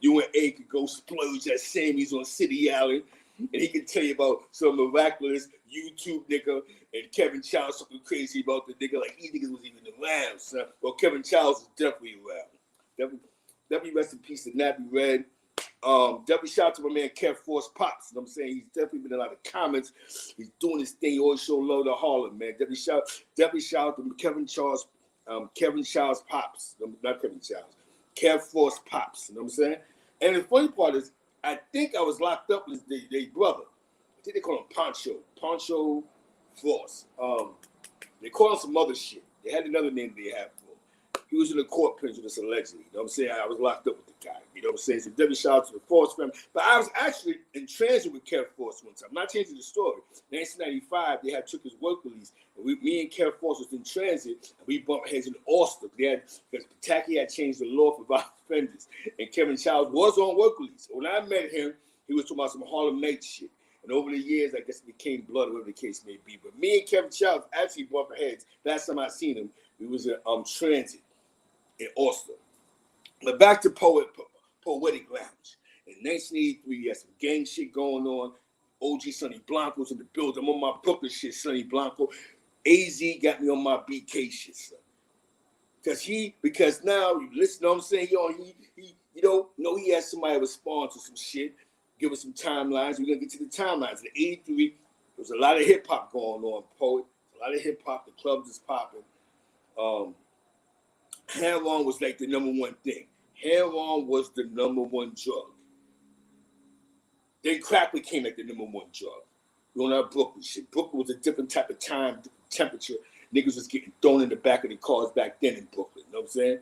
Speaker 1: You and A could go splurge at Sammy's on City Island, and he can tell you about some miraculous YouTube nigga and Kevin Childs something crazy about the nigga. Like these niggas was even around, son. Well, Kevin Childs is definitely around. Definitely rest in peace to Nappy Red. Definitely shout out to my man Kev Force Pops. You know what I'm saying? He's definitely been in a lot of comments. He's doing his thing. He always show love to Harlem, man. Definitely shout out to Kevin Childs Pops. Not Kevin Childs. Kev Force Pops. You know what I'm saying? And the funny part is, I think I was locked up with their brother. I think they call him Poncho Force. They call him some other shit. They had another name they had for him. He was in the court prison with us allegedly. You know what I'm saying? I was locked up with the guy. You know what I'm saying? So definitely shout out to the Force family. But I was actually in transit with Kev Force one time. I'm not changing the story. In 1995, they took his work release. And me and Kev Force was in transit, and we bumped heads in Austin. Because Pataki had changed the law for violent offenders. And Kevin Childs was on work release. When I met him, he was talking about some Harlem Nights shit. And over the years, I guess it became blood, whatever the case may be. But me and Kevin Childs actually bumped heads. Last time I seen him, we was in transit in Austin. But back to Poetic Lounge. In 1983, you had some gang shit going on. OG Sonny Blanco's in the building. I'm on my Brooklyn shit, Sonny Blanco. Azie got me on my BK shit, son. Because now you listen, you know what I'm saying? He has somebody respond to some shit, give us some timelines. We're gonna get to the timelines. In '83, there was a lot of hip hop going on, Poet. A lot of hip hop. The clubs is popping. Heroin was like the number one thing. Heroin was the number one drug. Then crack became like the number one drug. You know that Brooklyn shit. Brooklyn was a different type of time, different temperature. Niggas was getting thrown in the back of the cars back then in Brooklyn. You know what I'm saying?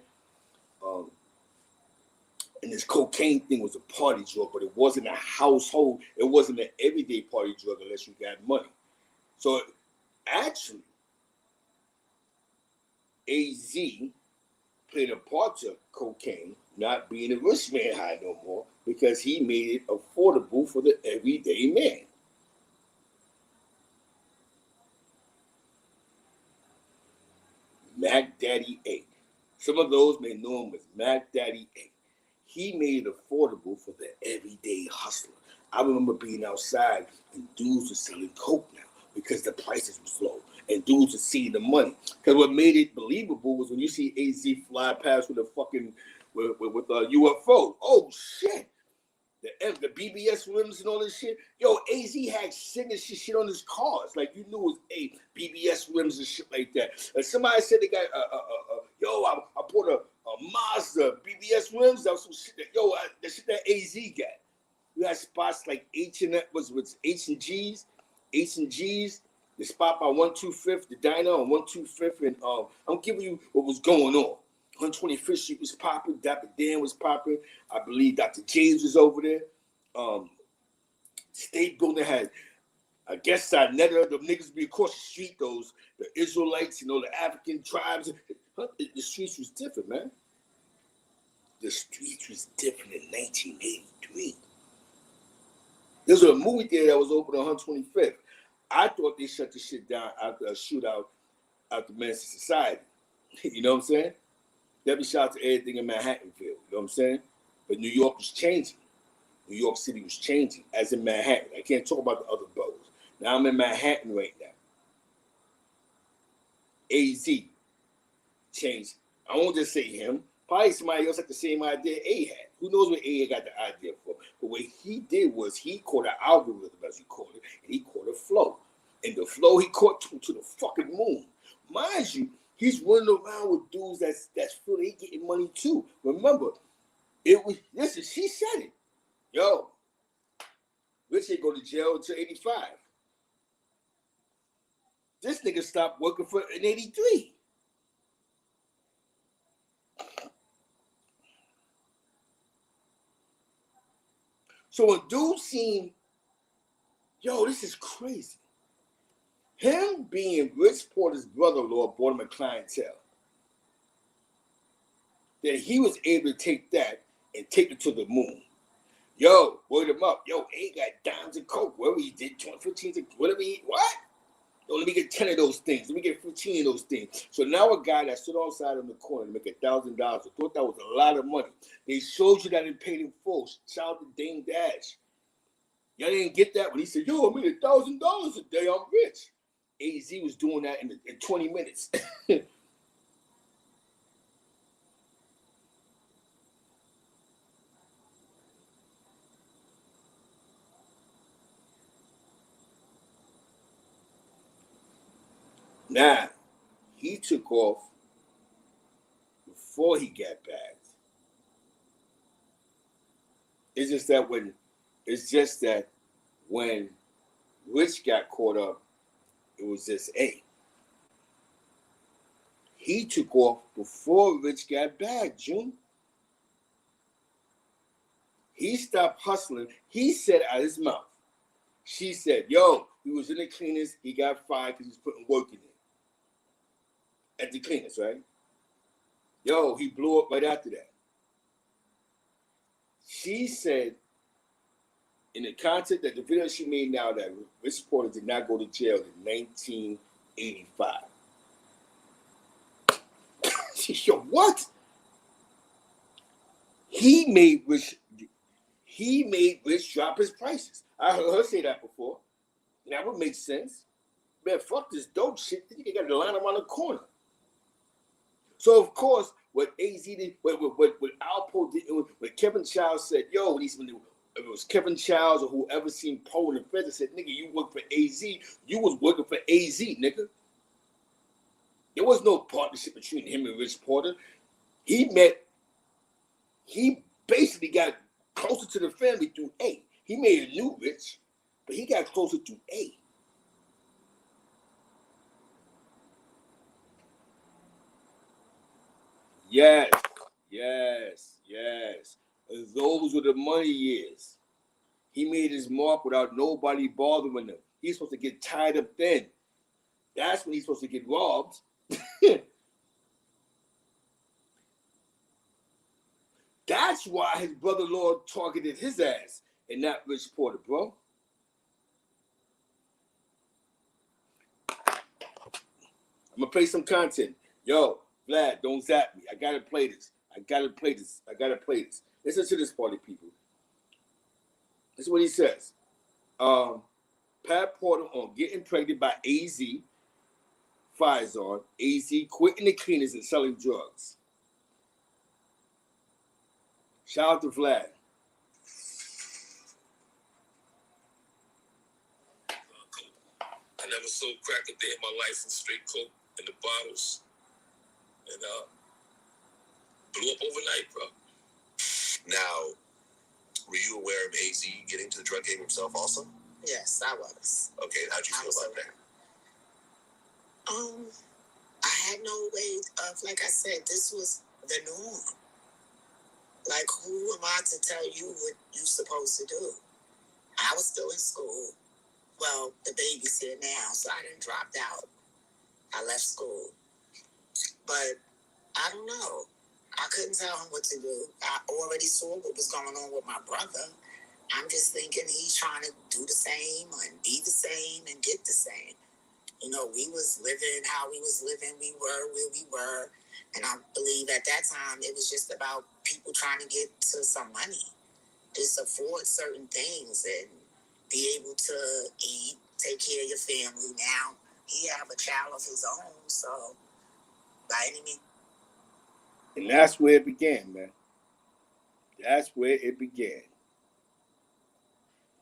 Speaker 1: And this cocaine thing was a party drug, but it wasn't a household. It wasn't an everyday party drug unless you got money. So actually, AZ played a part of cocaine not being a rich man high no more because he made it affordable for the everyday man. Mac Daddy A. Some of those may know him as Mac Daddy A. He made it affordable for the everyday hustler. I remember being outside and dudes were selling coke now because the prices were low and dudes were seeing the money. Because what made it believable was when you see AZ fly past with a fucking with a UFO. Oh shit! The BBS rims and all this shit. Yo, AZ had signature shit on his cars. Like you knew it was BBS rims and shit like that. And somebody said they got I bought a Mazda BBS rims. That was some shit that the shit that AZ got. We had spots like H&G's. The spot by 125th, the diner on 125th, and I'm giving you what was going on. 125th Street was popping. Dapper Dan was popping. I believe Dr. James was over there. State Building had, I guess, the niggas be across the street. The Israelites, the African tribes. The streets was different, man. The streets was different in 1983. There was a movie theater that was open on 125th. I thought they shut the shit down after a shootout after Menace to Society. You know what I'm saying? That be shout out to everything in Manhattanville. You know what I'm saying? But New York was changing. New York City was changing, as in Manhattan. I can't talk about the other boroughs. Now I'm in Manhattan right now. AZ changed. I won't just say him. Probably somebody else had the same idea A had. Who knows what A got the idea for? But what he did was he caught an algorithm, as he called it, and he caught a flow. And the flow he caught to the fucking moon. Mind you, he's running around with dudes that's feel they getting money too. Remember, she said it. Yo, Rich ain't go to jail until 85. This nigga stopped working in 83. So when dude seen, yo, this is crazy. Him being Rich Porter's brother-in-law bought him a clientele. Then he was able to take that and take it to the moon. Yo, word him up. Yo, A got dimes and coke. Whatever he did, 15, whatever he, what? Yo, let me get 10 of those things. Let me get 15 of those things. So now a guy that stood outside in the corner to make $1,000, I thought that was a lot of money. They showed you that it paid in full. Shout out to Dame Dash. Y'all didn't get that when he said, yo, I made $1,000 a day. I'm rich. Azie was doing that in 20 minutes. Now, he took off before he got bagged. It's just that when Rich got caught up, it was just A. He took off before Rich got bagged, June. He stopped hustling. He said out his mouth. She said, yo, he was in the cleaners. He got fired because he was putting work in it. At the cleaners, right? Yo, he blew up right after that. She said, in the content that the video she made now, that Rich Porter did not go to jail in 1985. She said, what? He made Rich drop his prices. I heard her say that before. That would make sense. Man, fuck this dope shit. You got to line around the corner. So of course, what AZ did, what Alpo did, what Kevin Childs said, yo, it was Kevin Childs or whoever seen Poe in the feds and said, nigga, you work for AZ. You was working for AZ, nigga. There was no partnership between him and Rich Porter. He basically got closer to the family through A. He made a new Rich, but he got closer to A. Yes. Those were the money years. He made his mark without nobody bothering him. He's supposed to get tied up then. That's when he's supposed to get robbed. That's why his brother-in-law targeted his ass and not Rich Porter, bro. I'm going to play some content. Yo, Vlad, don't zap me. I got to play this. Listen to this, party people. This is what he says. Pat Porter on getting pregnant by AZ, fires on. AZ quitting the cleaners and selling drugs. Shout out to Vlad.
Speaker 2: I never sold crack a day in my life from straight coke in the bottles. And blew up overnight, bro.
Speaker 3: Now, were you aware of AZ getting to the drug game himself also?
Speaker 4: Yes, I was.
Speaker 3: Okay, how'd you feel about that?
Speaker 4: I had no way of, like I said, this was the norm. Like, who am I to tell you what you're supposed to do? I was still in school. Well, the baby's here now, so I didn't drop out. I left school. But I don't know. I couldn't tell him what to do. I already saw what was going on with my brother. I'm just thinking he's trying to do the same and be the same and get the same. You know, we was living how we was living. We were where we were. And I believe at that time it was just about people trying to get to some money. Just afford certain things and be able to eat, take care of your family. Now, he have a child of his own, so by any means.
Speaker 1: And that's where it began, man. That's where it began.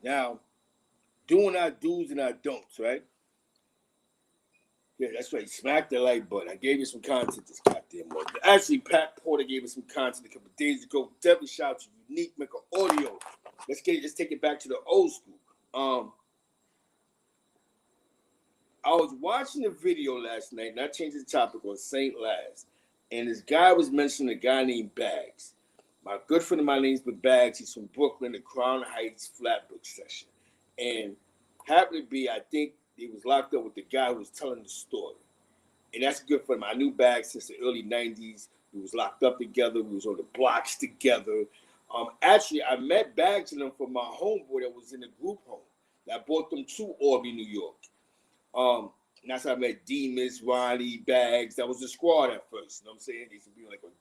Speaker 1: Now, doing our do's and our don'ts, right? Yeah, that's right. Smack the like button. I gave you some content this goddamn morning. Actually, Pat Porter gave us some content a couple of days ago. Definitely shout out to Unique Maker Audio. Let's take it back to the old school. I was watching a video last night, and I changed the topic on St. Laz, and this guy was mentioning a guy named Bags. My good friend of mine name's Bags. He's from Brooklyn, the Crown Heights Flatbush section. And happened to be, I think he was locked up with the guy who was telling the story. And that's a good friend. I knew Bags since the early 90s. We was locked up together. We was on the blocks together. Actually, I met Bags and them from my homeboy that was in the group home. I brought them to Albany, New York. And that's how I met Demas, Ronnie, Bags. That was the squad at first. You know what I'm saying? They used to be like on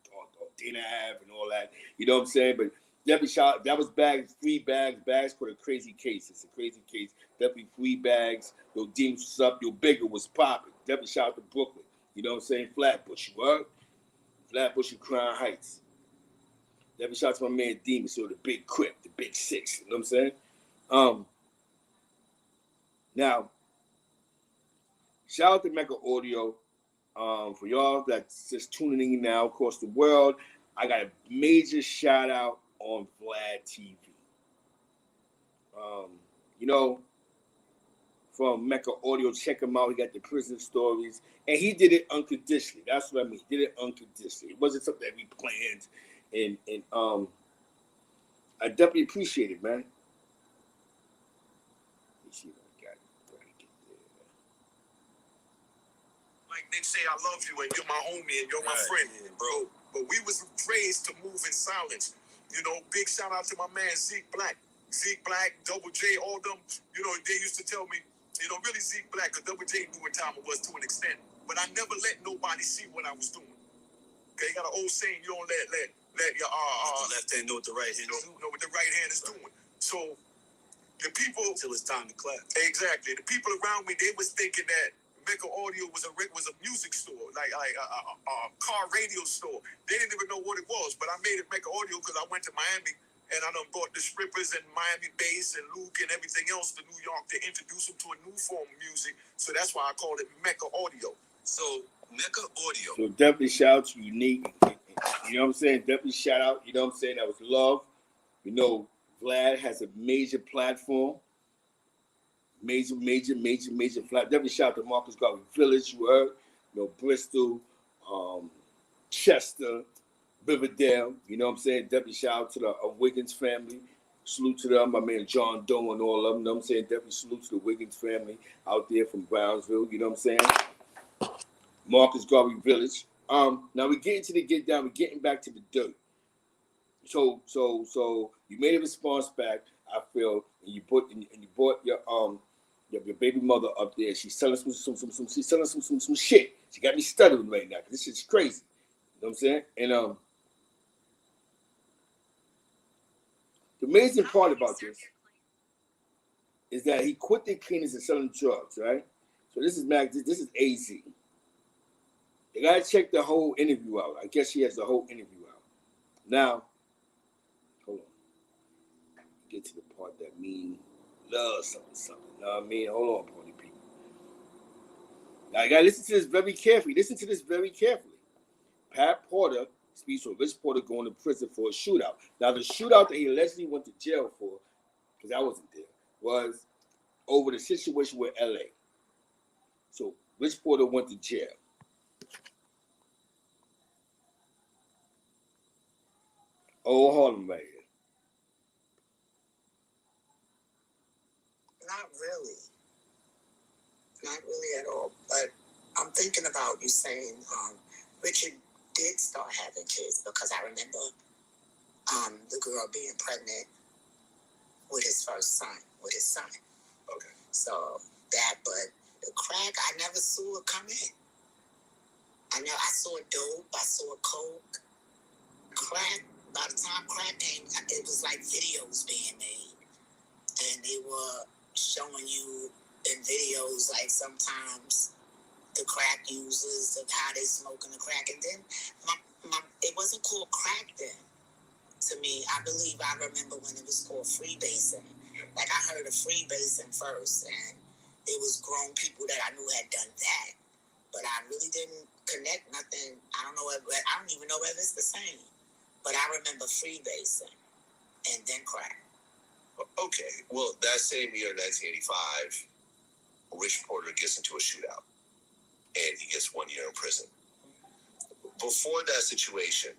Speaker 1: Dana Ave and all that. You know what I'm saying? But definitely shout. That was Bags, free Bags. Bags for a crazy case. It's a crazy case. Definitely free Bags. Yo, Demas was up. Yo, Bigger was popping. Definitely shout out to Brooklyn. You know what I'm saying? Flatbush, you heard? Flatbush and Crown Heights. Definitely shout out to my man Demas, so the big Crip, the big six. You know what I'm saying? Now, shout out to Mecca Audio. For y'all that's just tuning in now across the world, I got a major shout out on Vlad TV. You know, from Mecca Audio, check him out. He got the prison stories, and he did it unconditionally. That's what I mean. He did it unconditionally. It wasn't something that we planned, and I definitely appreciate it, man. Let me see what I got.
Speaker 3: Like they say, I love you and you're my homie and you're my friend, bro. But we was raised to move in silence. You know, big shout out to my man Zeke Black, Double J, all them. You know, they used to tell me, you know, really Zeke Black, because Double J knew what time it was to an extent. But I never let nobody see what I was doing. Okay, you got an old saying, you don't let your the left hand know what the right hand is doing. Know what the right hand is doing. So the people till it's time to clap. Exactly. The people around me, they was thinking that Mecca Audio was a music store, like a car radio store. They didn't even know what it was, but I made it Mecca Audio because I went to Miami and I done brought the strippers and Miami bass and Luke and everything else to New York to introduce them to a new form of music. So that's why I called it Mecca Audio. So Mecca Audio. So
Speaker 1: definitely shout out to Unique. You know what I'm saying? Definitely shout out. You know what I'm saying? That was love. You know, Vlad has a major platform. Major flat. Definitely shout out to Marcus Garvey Village, you heard. You know, Bristol, Chester, Riverdale. You know what I'm saying? Definitely shout out to the Wiggins family. Salute to them, my man John Doe and all of them. You know what I'm saying? Definitely salute to the Wiggins family out there from Brownsville. You know what I'm saying? Marcus Garvey Village. Now we're getting to the get down. We're getting back to the dirt. So you made a response back. I feel, and you brought your baby mother up there. She's selling some shit. She got me stuttering right now. This shit's crazy. You know what I'm saying? And the amazing part about this is that he quit the cleaners and selling drugs, right? So this is Mac. This is Azie. You gotta check the whole interview out. I guess she has the whole interview out. Now, hold on. Get to the part that means love something. You know what I mean? Hold on, party people. Now you gotta listen to this very carefully. Pat Porter speaks on Rich Porter going to prison for a shootout. Now the shootout that he allegedly went to jail for, because I wasn't there, was over the situation with LA. So Rich Porter went to jail. Oh, Harlem right here.
Speaker 4: Not really. Not really at all. But I'm thinking about you saying Richard did start having kids because I remember the girl being pregnant with his son. Okay. So that, but the crack, I never saw it come in. I saw dope, I saw coke, crack. By the time crack came, it was like videos being made, and they were showing you in videos like sometimes the crack users of how they smoking the crack, and then it wasn't called crack then. To me, I remember when it was called freebasing. Like I heard of freebasing first, and it was grown people that I knew had done that, but I really didn't connect nothing. I don't even know whether it's the same, but I remember freebasing and then crack.
Speaker 3: Okay, well, that same year, 1985, Rich Porter gets into a shootout, and he gets 1 year in prison. Before that situation,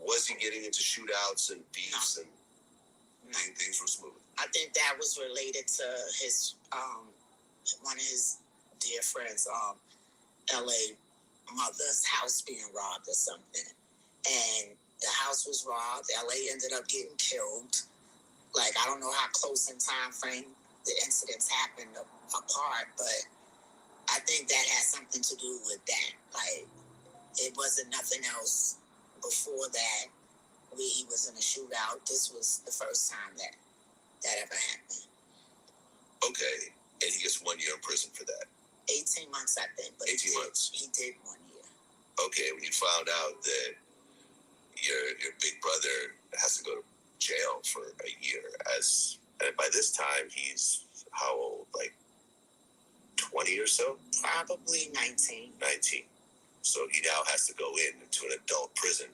Speaker 3: Was he getting into shootouts and beefs and things were smooth?
Speaker 4: I think that was related to his one of his dear friends, LA mother's house being robbed or something. And the house was robbed. LA ended up getting killed. Like, I don't know how close in time frame the incidents happened apart, but I think that had something to do with that. Like, it wasn't nothing else before that where he was in a shootout. This was the first time that ever happened.
Speaker 3: Okay. And he gets 1 year in prison for that.
Speaker 4: 18 months, I think. But
Speaker 3: 18 months.
Speaker 4: He did 1 year.
Speaker 3: Okay, when you found out that your big brother has to go to jail for a year, and by this time he's how old? Like 20 or so?
Speaker 4: Probably 19.
Speaker 3: 19. So he now has to go into an adult prison.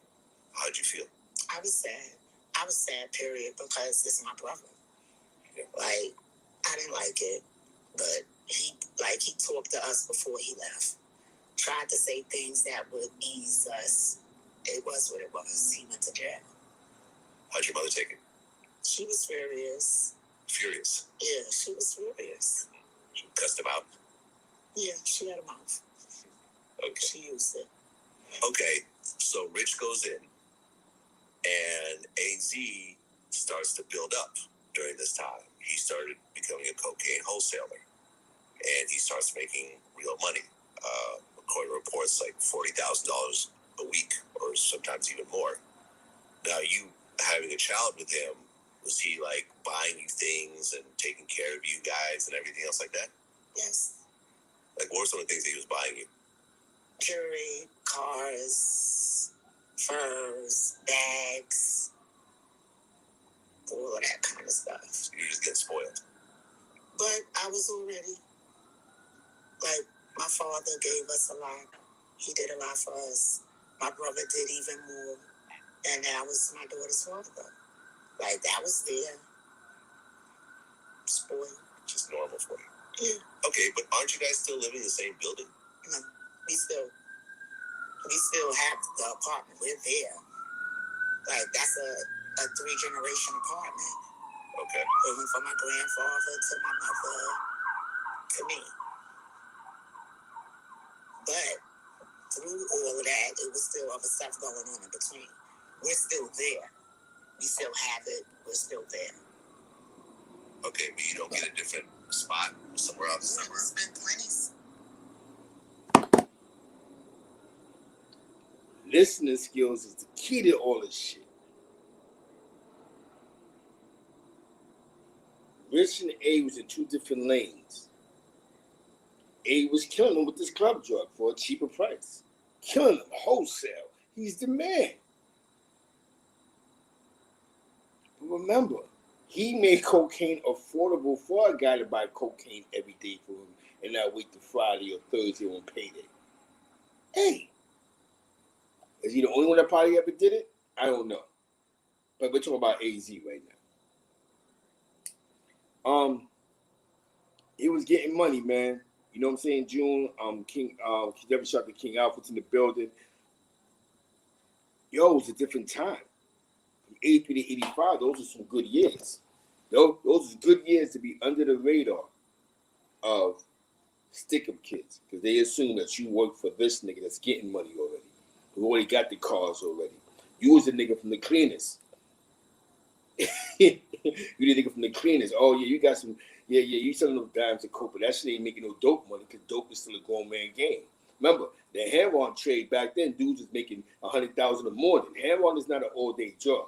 Speaker 3: How'd you feel?
Speaker 4: I was sad. I was sad, period, because it's my brother.
Speaker 3: Yeah.
Speaker 4: Like, I didn't like it, but he talked to us before he left. Tried to say things that would ease us. It was what it was. He went to jail.
Speaker 3: How'd your mother take it?
Speaker 4: She was furious.
Speaker 3: Furious?
Speaker 4: Yeah, she was furious.
Speaker 3: She cussed him out?
Speaker 4: Yeah, she had a mouth.
Speaker 3: Okay.
Speaker 4: She used it.
Speaker 3: Okay, so Rich goes in, and Azie starts to build up during this time. He started becoming a cocaine wholesaler, and he starts making real money. According to reports, like $40,000 a week, or sometimes even more. Now, you having a child with him, was he like buying you things and taking care of you guys and everything else like that?
Speaker 4: Yes.
Speaker 3: Like, what were some of the things that he was buying you?
Speaker 4: Jewelry, cars, furs, bags, all of that kind of stuff.
Speaker 3: So you just get spoiled.
Speaker 4: But I was already, like, my father gave us a lot. He did a lot for us. My brother did even more. And that was my daughter's father. Like, that was there. Spoiled.
Speaker 3: Just normal for you.
Speaker 4: Yeah.
Speaker 3: Okay, but aren't you guys still living in the same building?
Speaker 4: No, we still have the apartment. We're there. Like, that's a 3-generation apartment.
Speaker 3: Okay.
Speaker 4: It went from my grandfather to my mother to me. But through all of that, it was still other stuff going on in between. We're still there. We still have it. We're still there.
Speaker 3: Okay, but you don't get a different spot somewhere else?
Speaker 4: Yeah, it's been plenty.
Speaker 1: Listening skills is the key to all this shit. Rich and A was in 2 different lanes. A was killing him with this club drug for a cheaper price. Killing him wholesale. He's the man. But remember, he made cocaine affordable for a guy to buy cocaine every day for him and not wait till Friday or Thursday on payday. Hey, is he the only one that probably ever did it? I don't know. But we're talking about AZ right now. He was getting money, man. You know what I'm saying? June, King, he never shot the King Alfred's in the building. Yo, it was a different time. From 83 to 85, those are some good years. Those are good years to be under the radar of stick-up kids, because they assume that you work for this nigga that's getting money already. Who already got the cars already. You was a nigga from the cleaners. You the nigga from the cleaners. Oh yeah, you got some. Yeah, you selling those dimes of coke, but that shit ain't making no dope money because dope is still a grown man game. Remember, the heroin trade back then, dudes was making 100,000 or more. Than heroin is not an all-day drug.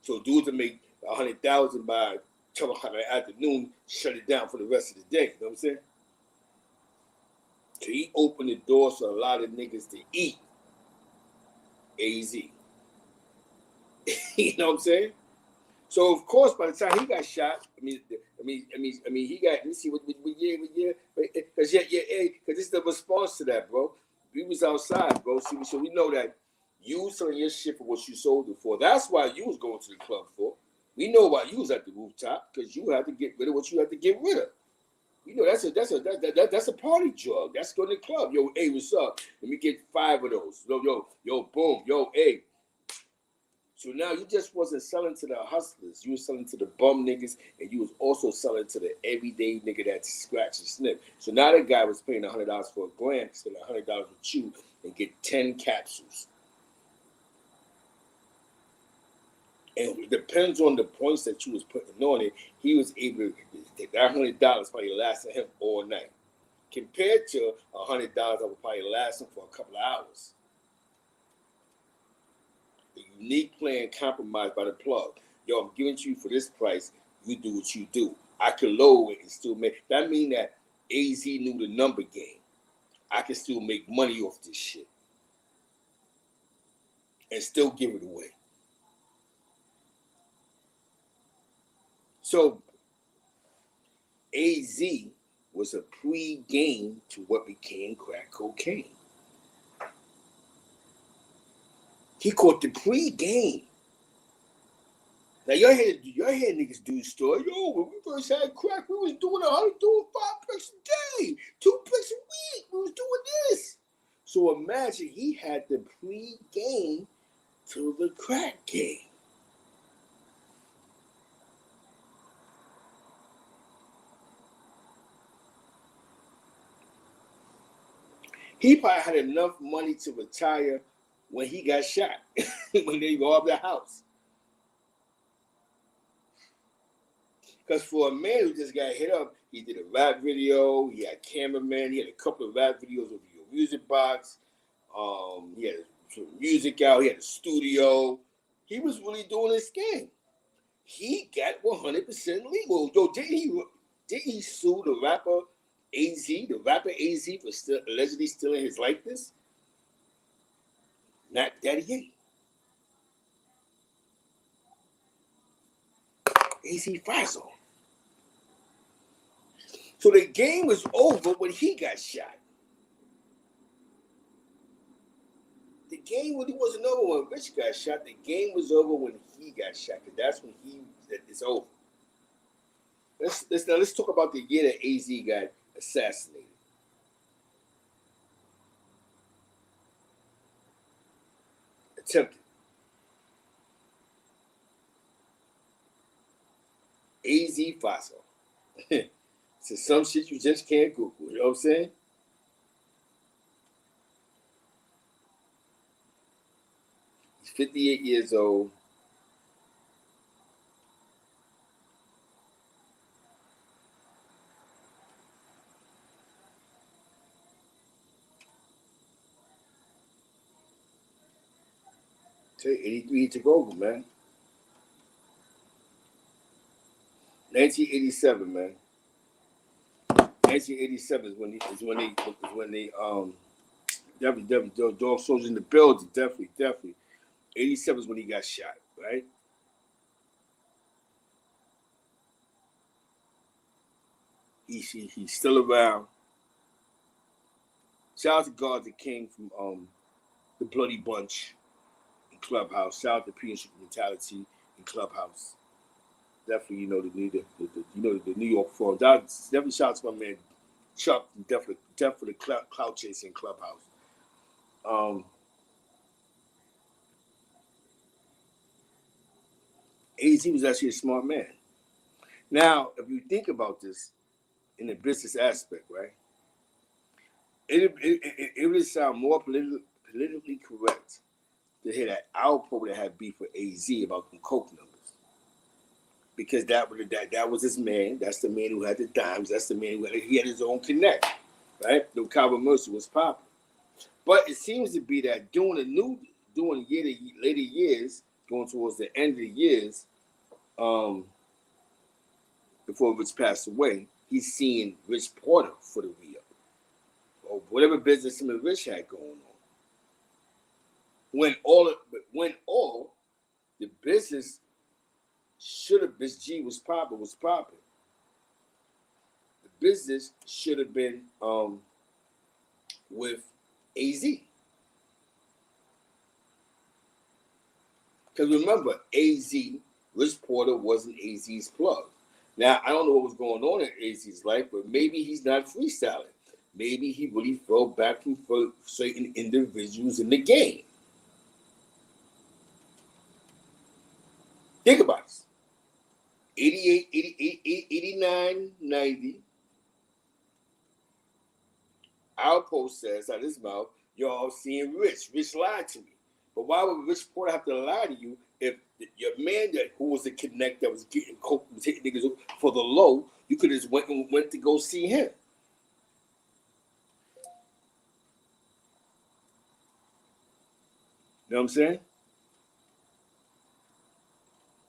Speaker 1: So dudes that make 100,000 by 12 o'clock in the afternoon, shut it down for the rest of the day. You know what I'm saying? So he opened the doors for a lot of niggas to eat. AZ. You know what I'm saying? So of course, by the time he got shot, he got. Let me see what year, because because it's the response to that, bro. We was outside, bro. See, so we know that you was selling your shit for what you sold it for. That's why you was going to the club for. We know why you was at the rooftop, because you had to get rid of what you had to get rid of. You know, that's a party drug. That's going to the club. Yo, hey, what's up? Let me get 5 of those. Yo, boom, yo, hey. So now you just wasn't selling to the hustlers. You was selling to the bum niggas, and you was also selling to the everyday nigga that scratch and snip. So now that guy was paying $100 for a gram, spend $100 with you, and get 10 capsules. And it depends on the points that you was putting on it. He was able to take that $100 probably lasted him all night, compared to $100 that would probably last him for a couple of hours. The unique plan compromised by the plug. Yo, I'm giving to you for this price. You do what you do. I can lower it and still make. That mean that AZ knew the number game. I can still make money off this shit and still give it away. So AZ was a pre-game to what became crack cocaine. He caught the pre-game. Now y'all hear niggas do the story. Yo, when we first had crack, we was doing 5 packs a day, 2 packs a week. We was doing this. So imagine he had the pre-game to the crack game. He probably had enough money to retire when he got shot, when they robbed the house. Because for a man who just got hit up, he did a rap video, he had cameraman, he had a couple of rap videos with your music box, he had some music out, he had a studio. He was really doing his game. He got 100% legal. Yo, did he sue the rapper AZ, for allegedly stealing his likeness? Not Daddy Azie Faisal. So the game was over when he got shot. The game really wasn't over when Rich got shot. The game was over when he got shot, because that's when it's over. Let's talk about the year that AZ got assassinated. Attempted. Azie Faisal. So some shit you just can't Google. You know what I'm saying? He's 58 years old. Say 83 he took over, man. 1987, man. 1987 is when they definitely dog soldiers in the building, definitely. 87 is when he got shot, right? He's still around. Shout out to God the King from the Bloody Bunch in Clubhouse. Shout out to P and Super Mentality in Clubhouse. Definitely, the New York Forum. Definitely shout out to my man Chuck. Definitely clout chasing Clubhouse. AZ was actually a smart man. Now, if you think about this in the business aspect, right? It would sound more politically correct to hear that Alpo would have beef with AZ about the coke numbers. Because that was his man. That's the man who had the dimes. That's the man he had his own connect, right? The Cabo Mercer was popping. But it seems to be that during later years, going towards the end of the years, before Rich passed away, he's seeing Rich Porter for the re-up, or whatever business him and Rich had going on. When all the business should have, Miss G was popping. The business should have been with AZ. Because remember, Rich Porter wasn't AZ's plug. Now, I don't know what was going on in Azie's life, but maybe he's not freestyling. Maybe he really fell back from certain individuals in the game. Think about this. 88, 88, 89, 90. Alpo says out of his mouth, y'all seeing Rich. Rich lied to me. But why would Rich Porter have to lie to you if your man who was the connect that was getting coke, was hitting niggas for the low, you could have just went to go see him? You know what I'm saying?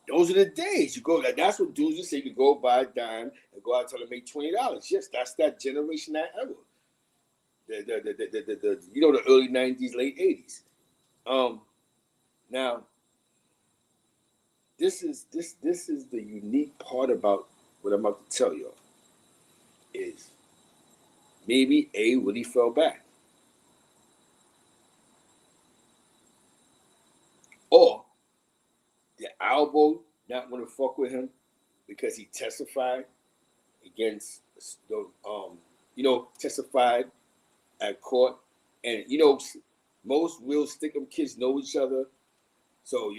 Speaker 1: Those are the days. You go, that's what dudes used to say. You could go buy a dime and go out and tell them make $20. Yes, that's that generation, that era. The you know, the early 90s, late 80s. Now, this is the unique part about what I'm about to tell y'all. Is maybe A really fell back. Or the Albo not want to fuck with him because he testified against the testified at court. And most real stick 'em kids know each other. So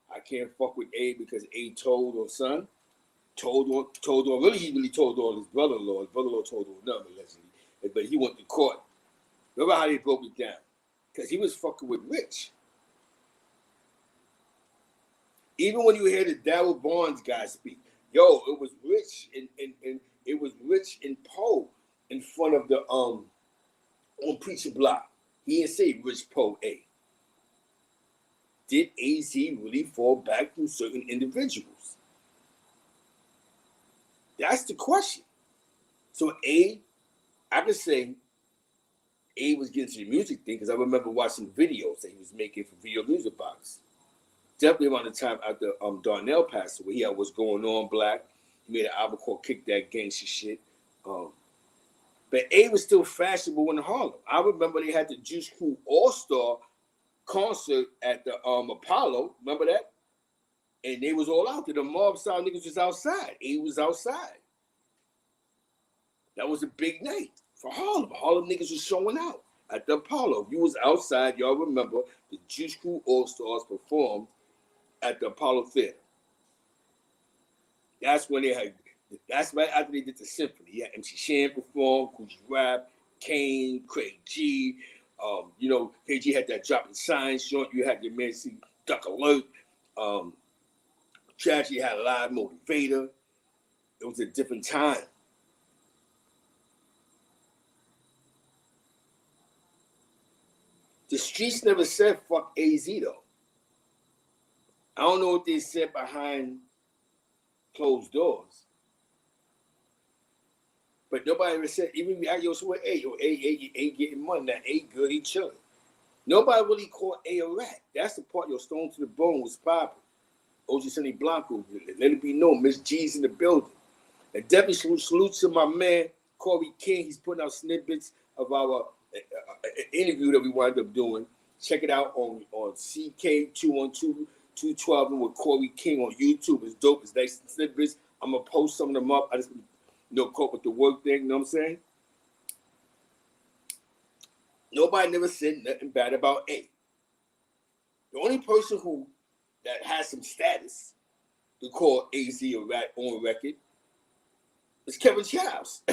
Speaker 1: I can't fuck with A because A told on son. Told on really he really told on his brother-in-law. His brother-in-law told on them allegedly. But he went to court. Remember how they broke it down? Because he was fucking with Rich. Even when you hear the Darryl Barnes guy speak, it was Rich and it was Rich and Poe in front of the on Preacher Block. He didn't say Rich Poe A. Did AZ really fall back from certain individuals? That's the question. So I could say A was getting to the music thing because I remember watching videos that he was making for Video Music Box. Definitely around the time after Darnell passed away. He had What's Going On Black. He made an album called Kick That Gangsta Shit. But A was still fashionable in Harlem. I remember they had the Juice Crew All-Star concert at the Apollo. Remember that? And they was all out there. The mob style niggas was outside. A was outside. That was a big night for Harlem. Harlem niggas was showing out at the Apollo. If you was outside, y'all remember the Juice Crew All-Stars performed at the Apollo Theater. That's when that's right after they did the symphony. You had MC Shan perform, Coogee Rap, Kane, Craig G. KG had that Dropping Signs joint. You had your man see Duck Alert. Tragedy had a live Motivator. It was a different time. The streets never said fuck AZ though. I don't know what they said behind closed doors. But nobody ever said, even so A getting money. Now A good, he chilling. Nobody really called A a rat. That's the part your Stone to the Bone was popping. OG Sonny Blanco, let it be known, Miss G's in the building. And definitely salute to my man, Corey King. He's putting out snippets of our interview that we wound up doing. Check it out on CK212-212 with Corey King on YouTube. It's dope. It's nice snippets. I'm going to post some of them up. I just, cope with the work thing. You know what I'm saying? Nobody never said nothing bad about A. The only person that has some status to call AZ a rat on record is Kevin Childs.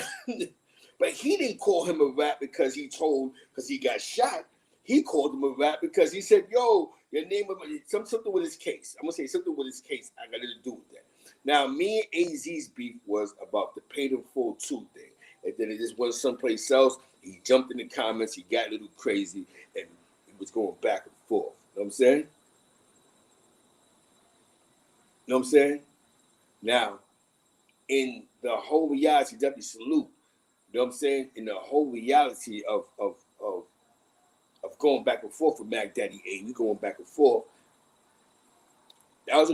Speaker 1: But he didn't call him a rat because he got shot. He called him a rat because he said, your name was something with his case. I'm going to say something with his case. I got nothing to do with that. Now, me and AZ's beef was about the Paid in Full 2 thing. And then it just went someplace else. He jumped in the comments. He got a little crazy. And it was going back and forth. You know what I'm saying? You know what I'm saying? Now, in the whole reality, definitely salute. You know what I'm saying? In the whole reality of going back and forth with Mac Daddy A, we going back and forth. That was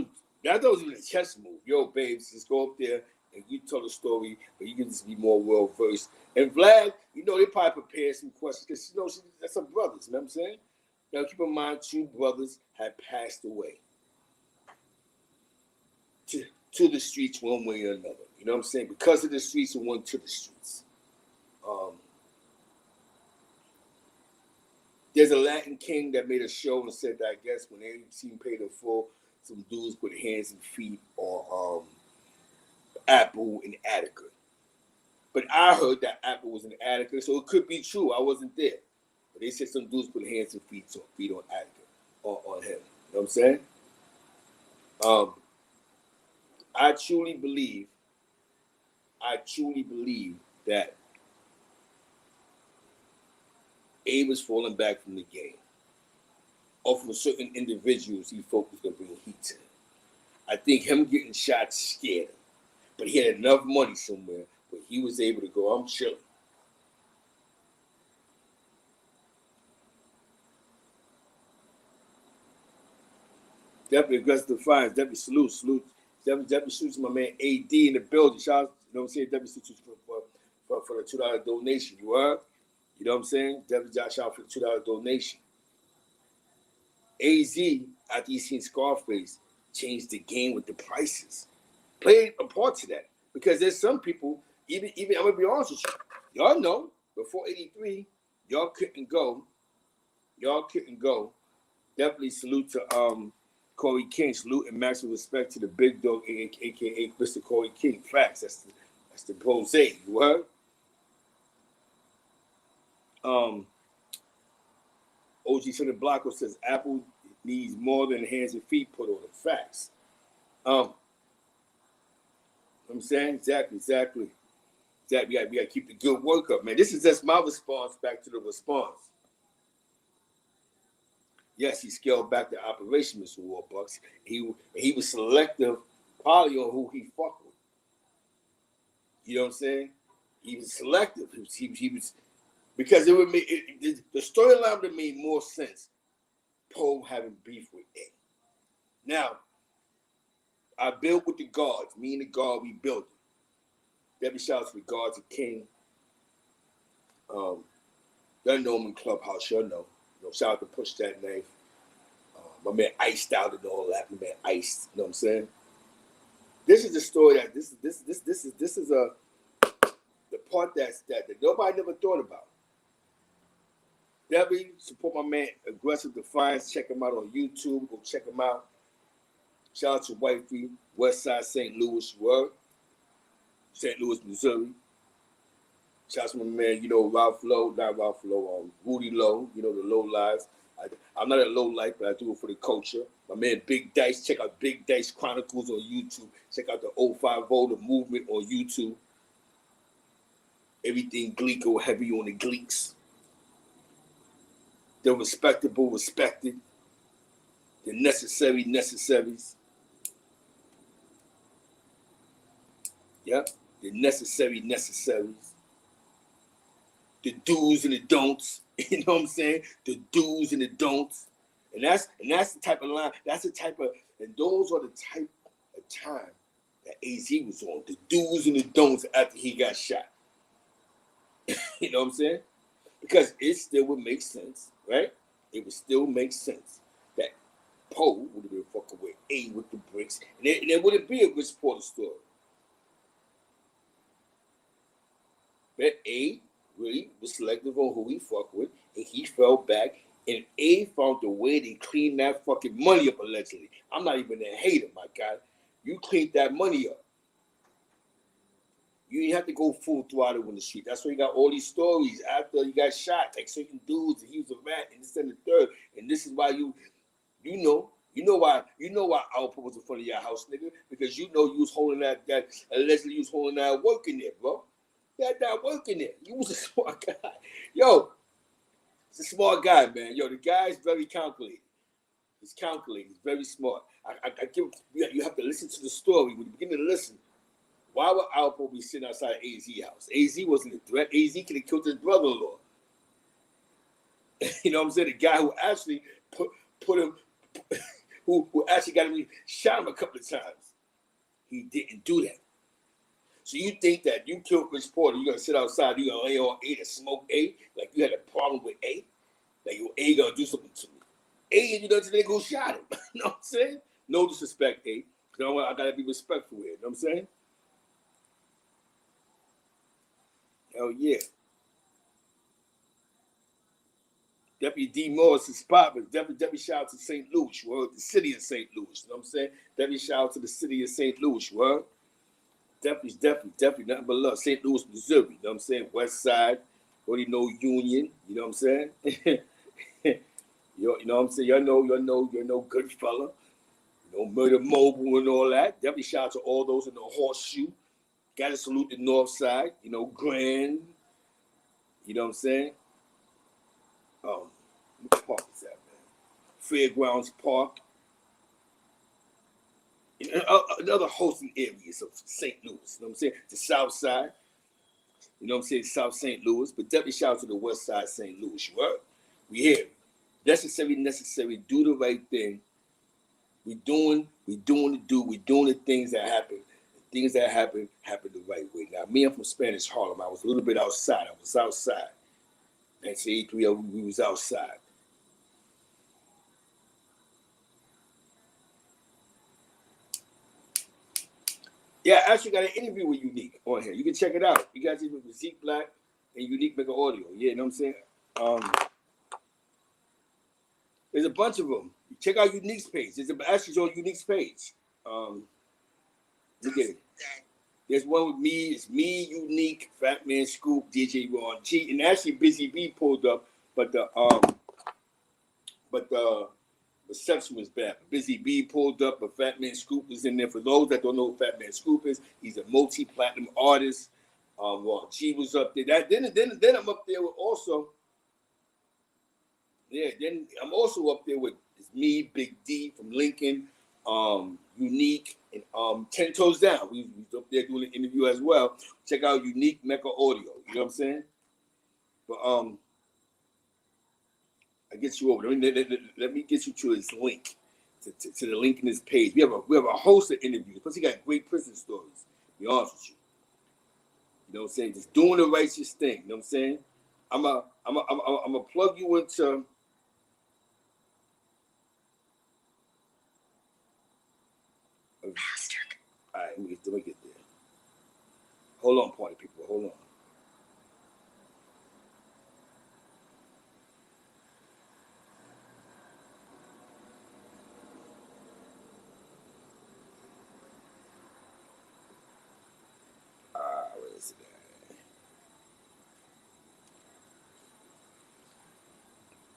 Speaker 1: even a chess move. Yo, babes, just go up there and you tell the story, but you can just be more well versed. And Vlad, they probably prepared some questions because that's some brothers. You know what I'm saying? Now keep in mind, 2 brothers had passed away. to the streets one way or another. You know what I'm saying? Because of the streets and one to the streets. There's a Latin king that made a show and said that I guess when they seen paid in full, some dudes put hands and feet on Apple in Attica. But I heard that Apple was in Attica, so it could be true. I wasn't there. But they said some dudes put hands and feet on Attica, on him. You know what I'm saying? I truly believe that Abe was falling back from the game. Or from certain individuals he felt was going to bring heat to him. I think him getting shot scared him. But he had enough money somewhere where he was able to go, I'm chilling. Definitely aggressive defiance. Definitely salute. Definitely salute to my man AD in the building. Shout out, you know what I'm saying? Definitely salute for the $2 donation. You heard? You know what I'm saying? Definitely shout out for the $2 donation. Azie, after he seen Scarface, changed the game with the prices. Played a part to that. Because there's some people, even I'm gonna be honest with you. Y'all know, before 83, y'all couldn't go. Definitely salute to Corey King. Salute and maximum respect to the big dog, aka Mr. Corey King. Facts. That's the pose. You heard? OG Senator Blocko says Apple needs more than hands and feet put on it. Facts. I'm saying exactly. We got to keep the good work up, man. This is just my response back to the response. Yes, he scaled back the operation, Mr. Warbucks. He was selective, probably on who he fucked with. You know what I'm saying? He was selective. He was because it would make the storyline would have made more sense. Poe having beef with A. Now, I built with the guards. Me and the guard, we built it. Debbie shouts with guards to King. Y'all know him in Clubhouse. Y'all know. Shout out to Push That Knife. My man Iced Out and all that. My man Iced. You know what I'm saying? This is the story that this is the part that nobody never thought about. Debbie, support my man Aggressive Defiance. Check him out on YouTube. Go check him out. Shout out to Wifey, Westside St. Louis, word. St. Louis, Missouri. Shout out to my man, Rudy Lowe, the low lives. I'm not a low life, but I do it for the culture. My man Big Dice, check out Big Dice Chronicles on YouTube. Check out the 050, the movement on YouTube. Everything Gleeko, heavy on the Gleeks. The respectable, respected. The necessary, necessaries. Yep, the necessary, necessaries. The do's and the don'ts. You know what I'm saying? The do's and the don'ts. And that's the type of line, and those are the type of time that AZ was on. The do's and the don'ts after he got shot. You know what I'm saying? Because it still would make sense, right? It would still make sense that Poe would have been fucking with A with the bricks, and it wouldn't be a Rich Porter story. But A really was selective on who he fucked with, and he fell back, and A found a way to clean that fucking money up, allegedly. I'm not even a hater, my guy. You cleaned that money up. You didn't have to go full throttle in the street. That's why you got all these stories after he got shot, like certain dudes, and he was a rat, and this and the third. And this is why you know why Alpha was in front of your house, nigga, because you was holding that allegedly you was holding that work in there, bro. You had that work in there. You was a smart guy. Yo, he's a smart guy, man. Yo, the guy is very calculated. He's calculated. He's very smart. You have to listen to the story. When you begin to listen, why would Alpo be sitting outside AZ house? AZ wasn't a threat. AZ could have killed his brother-in-law. You know what I'm saying? The guy who actually put him, who actually got him, shot him a couple of times. He didn't do that. So you think that you killed Rich Porter, you're going to sit outside, you're going to lay on A to smoke A? Like you had a problem with A? Like your A going to do something to me. A, today go shot him. You know what I'm saying? No disrespect, A. I gotta be respectful with it. You know what I'm saying? Hell yeah. Deputy D. Morris' spot, but definitely shout out to St. Louis, word, the city of St. Louis. You know what I'm saying? Definitely shout out to the city of St. Louis, word. Definitely nothing but love. St. Louis, Missouri. You know what I'm saying? West Side. Already know Union. You know what I'm saying? you know what I'm saying? Y'all know good fella. You know, Murder Mobile and all that. Definitely shout out to all those in the Horseshoe. Gotta salute the North Side. You know, Grand. You know what I'm saying? What park is that, man? Fairgrounds Park. And other hosting areas of St. Louis. You know what I'm saying? The South Side. You know what I'm saying? South St. Louis. But definitely shout out to the West Side St. Louis. You heard? We here. Necessary. Do the right thing. We doing the things that happen. The things that happen the right way. Now, me, I'm from Spanish Harlem. I was a little bit outside. I was outside. 1983, we was outside. Yeah, I actually got an interview with Unique on here. You can check it out. You guys even with Zeke Black and Unique Mega Audio. Yeah, you know what I'm saying? There's a bunch of them. Check out Unique's page. Actually, on Unique's page. Look at it. There's one with me. It's me, Unique, Fat Man Scoop, DJ Ron G, and actually Busy B pulled up, but the reception was bad. Busy B pulled up, but Fat Man Scoop was in there. For those that don't know who Fat Man Scoop is, he's a multi-platinum artist. Ron G was up there. Then I'm up there with also. Yeah, then I'm also up there with it's me, Big D from Lincoln, Unique, and 10 Toes Down. We up there doing an interview as well. Check out Unique Mecca Audio. You know what I'm saying? But I get you over. Let me get you to his link, to the link in his page. We have a host of interviews. Plus, he got great prison stories. To be honest with you. You know what I'm saying? Just doing the righteous thing. You know what I'm saying? I'm a plug you into.
Speaker 4: Bastard.
Speaker 1: All right, let me get there. Hold on, party people. Hold on. Where is it at?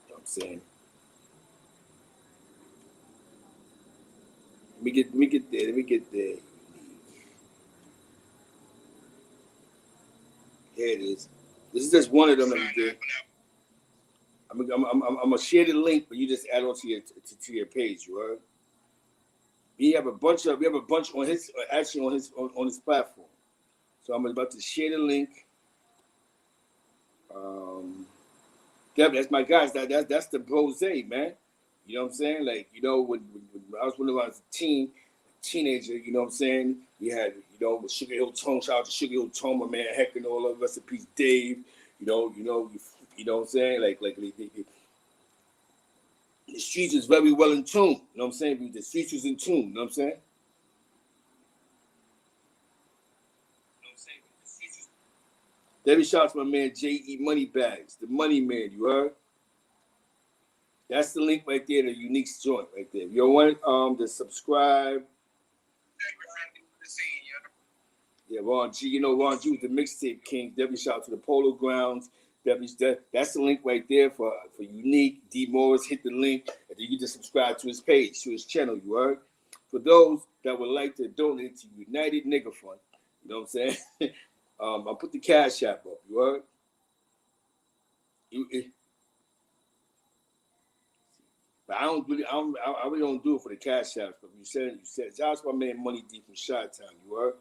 Speaker 1: You know what I'm saying? Let me get there. Here it is. This is just one of them that we did. I'm gonna share the link, but you just add on to your page. You heard? We have a bunch on his on his platform. So I'm about to share the link. That's my guys. That's the brose, man. You know what I'm saying? Like, you know, when I was a teenager, you know what I'm saying? We had, you know, with Sugar Hill Tone, shout out to Sugar Hill Tone, my man Heck and all of us, peace, Dave. You know what I'm saying? Like the streets is very well in tune. You know what I'm saying? The streets was in tune. You know what I'm saying? Every shout out to my man J.E. Moneybags, the money man, you heard? That's the link right there, the Unique joint right there. If you want to subscribe. Yeah, Ron G. You know Ron G was the mixtape king. Definitely shout out to the Polo Grounds. That's the link right there for Unique. D Morris, hit the link, and then you just subscribe to his page, to his channel, you heard? For those that would like to donate to United Nigga Fund, you know what I'm saying? I'll put the Cash App up, you heard? But I really don't do it for the Cash Apps. But you said, shout out to my man Money D from Chi-Town, you heard?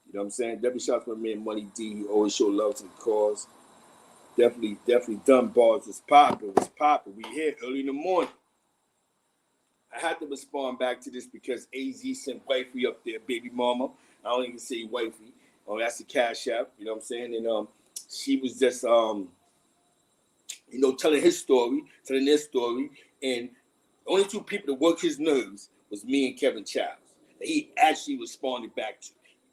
Speaker 1: You know what I'm saying? Definitely shout out to my man Money D. He always show love to the cause. Definitely done bars. Was popping. We here early in the morning. I had to respond back to this because Azie sent wifey up there, baby mama. I don't even say wifey. Oh, that's the Cash App. You know what I'm saying? And she was just telling their story, and the only two people that worked his nerves was me and Kevin Childs. that he actually responded back to.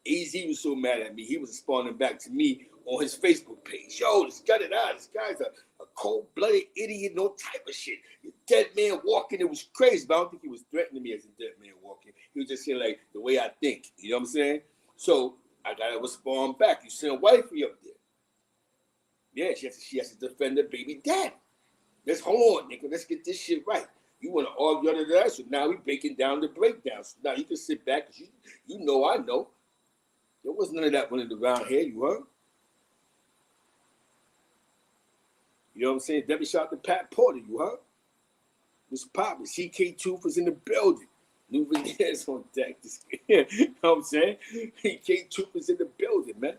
Speaker 1: Azie was so mad at me, he was responding back to me on his Facebook page. Yo, this guy's a cold-blooded idiot, no type of shit. A dead man walking, it was crazy, but I don't think he was threatening me as a dead man walking. He was just saying, like, the way I think. You know what I'm saying? So I got to respond back. You send wifey up there. Yeah, she has to defend her baby dad. Let's hold on, nigga. Let's get this shit right. You want to argue under that? So now we breaking down the breakdown. So now you can sit back because you know I know. There was none of that running around here, you heard? You know what I'm saying? Debbie shot to Pat Porter, you heard? What's poppin'? CK Tooth was in the building. New Veneers on deck. You know what I'm saying? CK Tooth was in the building, man.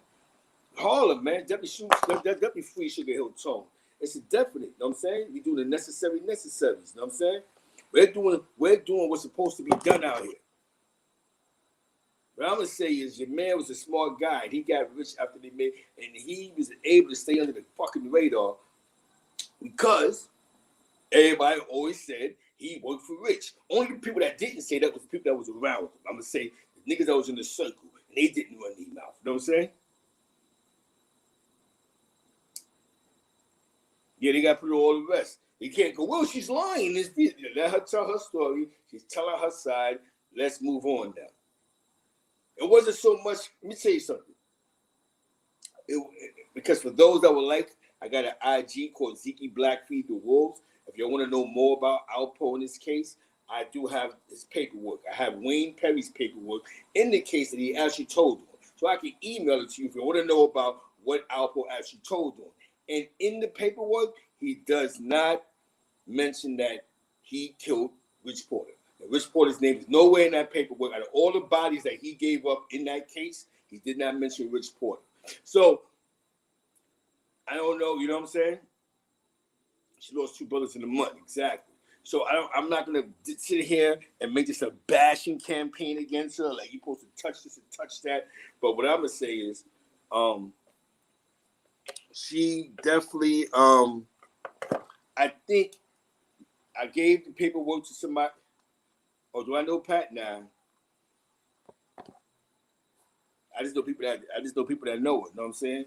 Speaker 1: Harlem, man. Debbie free Sugar Hill Tone. It's a definite, you know what I'm saying? We do the necessaries, you know what I'm saying? We're doing what's supposed to be done out here. What I'm gonna say is your man was a smart guy. He got rich after they made, and he was able to stay under the fucking radar because everybody always said he worked for Rich. Only the people that didn't say that was the people that was around him. I'm gonna say the niggas that was in the circle, and they didn't run their mouth. You know what I'm saying? Yeah, they got to put all the rest. You can't go, well, she's lying in this video. Let her tell her story. She's telling her side. Let's move on now. It wasn't so much. Let me tell you something. Because for those that were like, I got an IG called Zeke Black Feed the Wolves. If you want to know more about Alpo in this case, I do have his paperwork. I have Wayne Perry's paperwork in the case that he actually told on. So I can email it to you if you want to know about what Alpo actually told on. And in the paperwork, he does not mention that he killed Rich Porter. Now, Rich Porter's name is nowhere in that paperwork. Out of all the bodies that he gave up in that case, he did not mention Rich Porter. So, I don't know, you know what I'm saying? She lost 2 brothers in the mud, exactly. So I'm not gonna sit here and make this a bashing campaign against her, like you're supposed to touch this and touch that. But what I'm gonna say is, she definitely, I think I gave the paperwork to somebody. Oh, do I know Pat? Nah. I just know people that know her. You know what I'm saying?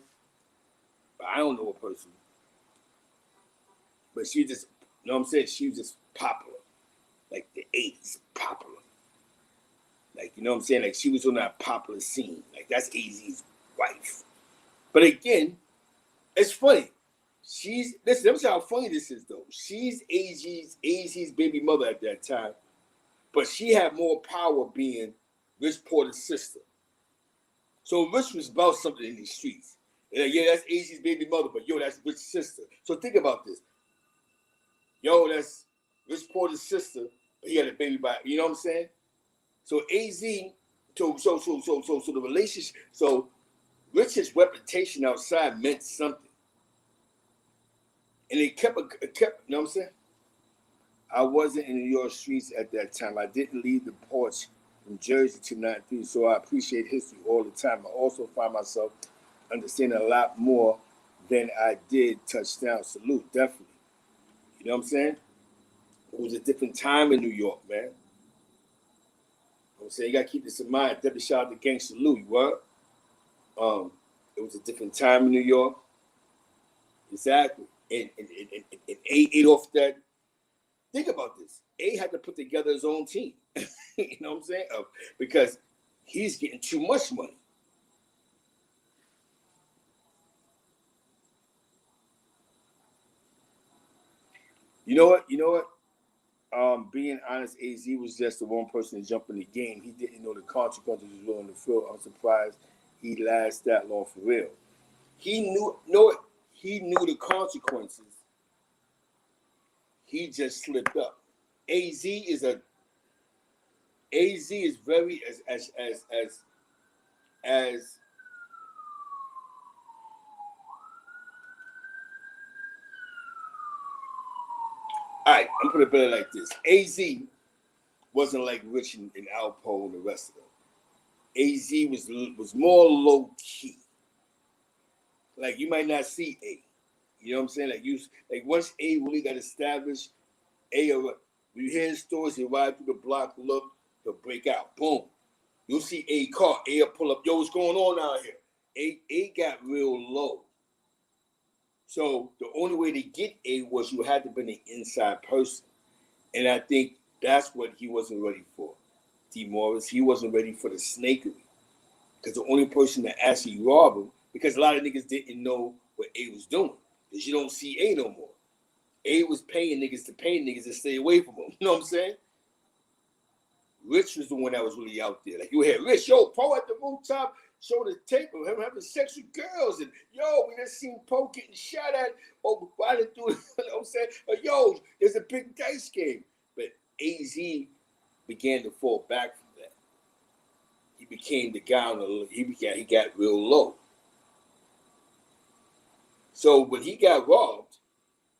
Speaker 1: But I don't know her personally. But she just, you know what I'm saying? She was just popular, like the 80s, popular. Like, you know what I'm saying? Like she was on that popular scene. Like that's Azie's wife. But again, it's funny. Listen, let me see how funny this is though. She's Azie's baby mother at that time. But she had more power being Rich Porter's sister. So Rich was about something in these streets. And yeah, that's Azie's baby mother, but yo, that's Rich's sister. So think about this. Yo, that's Rich Porter's sister, but he had a baby by, you know what I'm saying? So Azie, so the relationship, so Rich's reputation outside meant something. And it kept, you know what I'm saying? I wasn't in New York streets at that time. I didn't leave the porch from Jersey to 93, so I appreciate history all the time. I also find myself understanding a lot more than I did touchdown. Salute, definitely. You know what I'm saying? It was a different time in New York, man. You know what I'm saying? You got to keep this in mind. Debbie shout out to Gangsta Lou, you what? It was a different time in New York. Exactly. And A ate off that. Think about this. A had to put together his own team. You know what I'm saying? Because he's getting too much money. You know what? Being honest, AZ was just the one person to jump in the game. He didn't know the consequences he was willing to feel. I'm surprised he lasted that long for real. He knew the consequences. He just slipped up. AZ is very as all right, I'm gonna put it like this. AZ wasn't like Rich and Alpo and the rest of them. AZ was more low key. Like you might not see A. You know what I'm saying? Like once A really got established, when you hear his stories, he ride through the block, look, he'll break out. Boom. You'll see A car, A will pull up, yo, what's going on out here? A got real low. So the only way to get A was you had to be an inside person. And I think that's what he wasn't ready for. D. Morris, he wasn't ready for the snakery. Because the only person that actually robbed him, because a lot of niggas didn't know what A was doing. Because you don't see A no more. A was paying niggas to stay away from him. You know what I'm saying? Rich was the one that was really out there. Like, you had Rich, yo, Poe at the rooftop, show the tape of him having sex with girls. And, yo, we just seen Poe getting shot at. Oh, why did do it? You know what I'm saying? Yo, there's a big dice game. But Azie began to fall back from that. He became the guy on the, he got real low. So when he got robbed,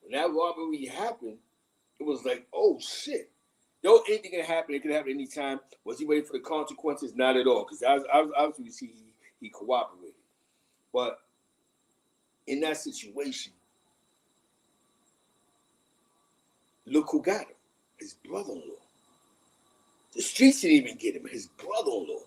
Speaker 1: when that robbery happened, it was like, oh, shit. No, anything can happen. It can happen anytime. Was he ready for the consequences? Not at all. Because obviously see he cooperated. But in that situation, look who got him. His brother-in-law. The streets didn't even get him. His brother-in-law.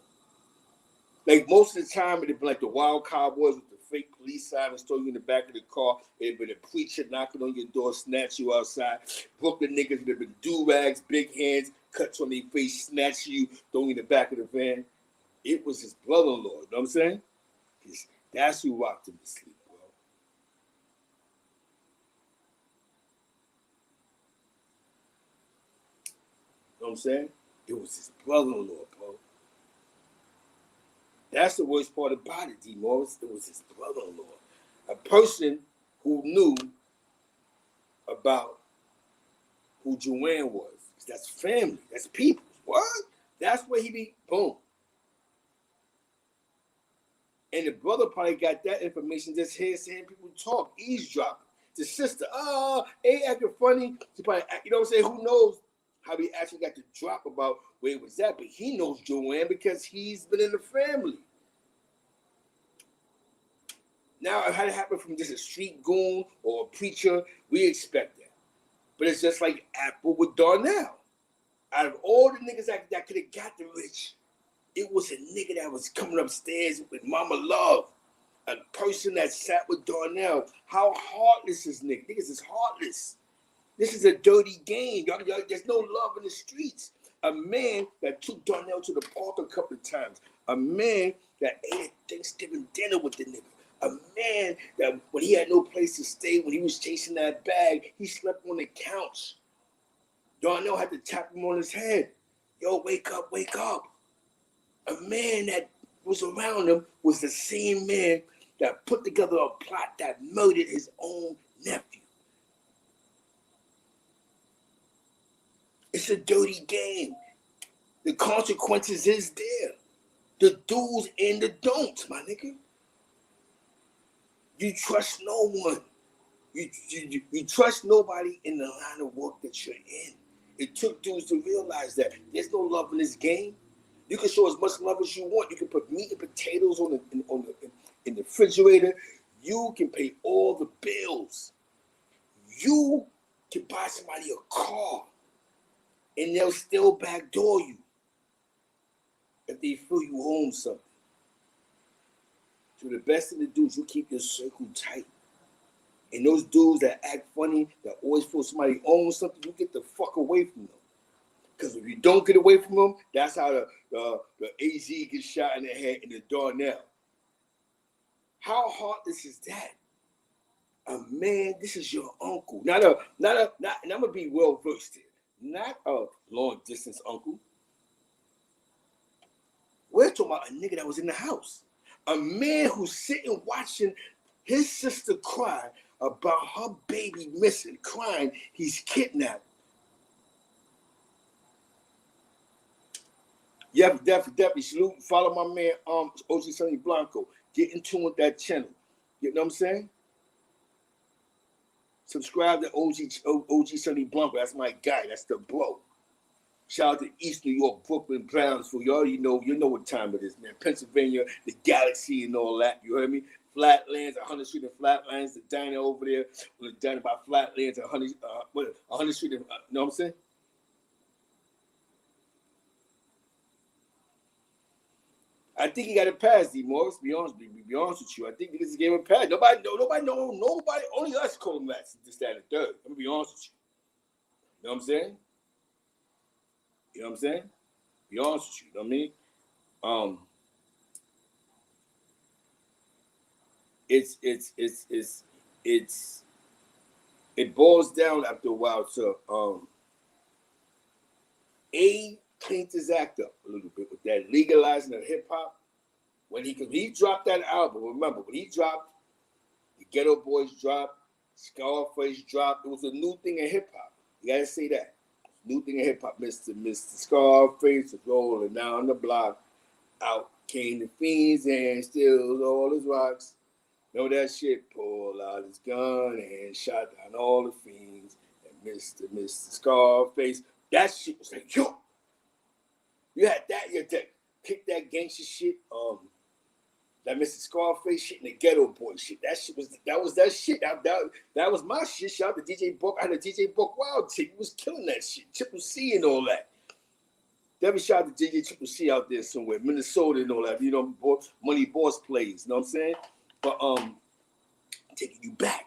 Speaker 1: Like most of the time, it'd be like the wild cowboys with the fake police sirens throw you in the back of the car. It'd been a preacher knocking on your door, snatch you outside. Brooklyn niggas would have been do-rags, big hands, cuts on their face, snatch you, throw you in the back of the van. It was his brother-in-law, you know what I'm saying? That's who rocked him to sleep, bro. You know what I'm saying? It was his brother-in-law, bro. That's the worst part about it, D. Morris. It was his brother-in-law. A person who knew about who Joanne was. That's family. That's people. What? That's where he be, boom. And the brother probably got that information just hearing people talk, eavesdropping. The sister, ain't acting funny. She probably, you know what I'm saying? Who knows how he actually got the drop about where it was at, but he knows Joanne because he's been in the family. Now, it had to happen from just a street goon or a preacher, we expect that. But it's just like Apple with Darnell. Out of all the niggas that could have got the rich, it was a nigga that was coming upstairs with Mama Love, a person that sat with Darnell. How heartless is nigga? Niggas is heartless. This is a dirty game. Y'all, there's no love in the streets. A man that took Darnell to the park a couple of times. A man that ate Thanksgiving dinner with the nigga. A man that when he had no place to stay, when he was chasing that bag, he slept on the couch. Darnell had to tap him on his head. Yo, wake up, wake up. A man that was around him was the same man that put together a plot that murdered his own nephew. It's a dirty game. The consequences is there. The do's and the don'ts, my nigga. You trust no one. You trust nobody in the line of work that you're in. It took dudes to realize that there's no love in this game. You can show as much love as you want. You can put meat and potatoes in the refrigerator. You can pay all the bills. You can buy somebody a car, and they'll still backdoor you if they feel you own something. So the best thing to do is you keep your circle tight. And those dudes that act funny, that always feel somebody owns something, you get the fuck away from them. Because if you don't get away from them, that's how the Azie gets shot in the head in the Darnell. How heartless is that? A man, this is your uncle. And I'm gonna be well versed here. Not a long distance uncle. We're talking about a nigga that was in the house. A man who's sitting watching his sister cry about her baby missing, crying, he's kidnapped. Yeah, definitely. Salute. Follow my man, OG Sonny Blanco. Get in tune with that channel. You know what I'm saying? Subscribe to OG Sonny Blanco. That's my guy. That's the bro. Shout out to East New York, Brooklyn, Brownsville. You already know, you know what time it is, man. Pennsylvania, the Galaxy and all that. You heard me? Flatlands, 100th Street and Flatlands, the diner over there. The diner by Flatlands, 100th Street and, you know what I'm saying? I think he got a pass, D. Morris. Be honest with you. I think niggas gave him a pass. Nobody, only us call him that. This, that, and the third. I'm gonna be honest with you. You know what I'm saying? You know what I'm saying? Be honest with you. You know what I mean? It boils down after a while to A cleaned his act up a little bit with that legalizing of hip hop. When he dropped that album, remember when he dropped, the Ghetto Boys dropped, Scarface dropped. It was a new thing in hip hop. You gotta say that. New thing in hip hop, Mr. Scarface was rolling down the block. Out came the fiends and steals all his rocks. Know that shit? Pull out his gun and shot down all the fiends. And Mr. Scarface. That shit was like, yo. You had that, you had that, kick that gangster shit. That Mr. Scarface shit and the Ghetto Boy shit. That was that shit. That was my shit. Shout out to DJ Buck. I had a DJ Buck Wild tape. He was killing that shit. Triple C and all that. Definitely shout out to DJ Triple C out there somewhere, Minnesota and all that. You know, Money Boss plays. You know what I'm saying? But taking you back,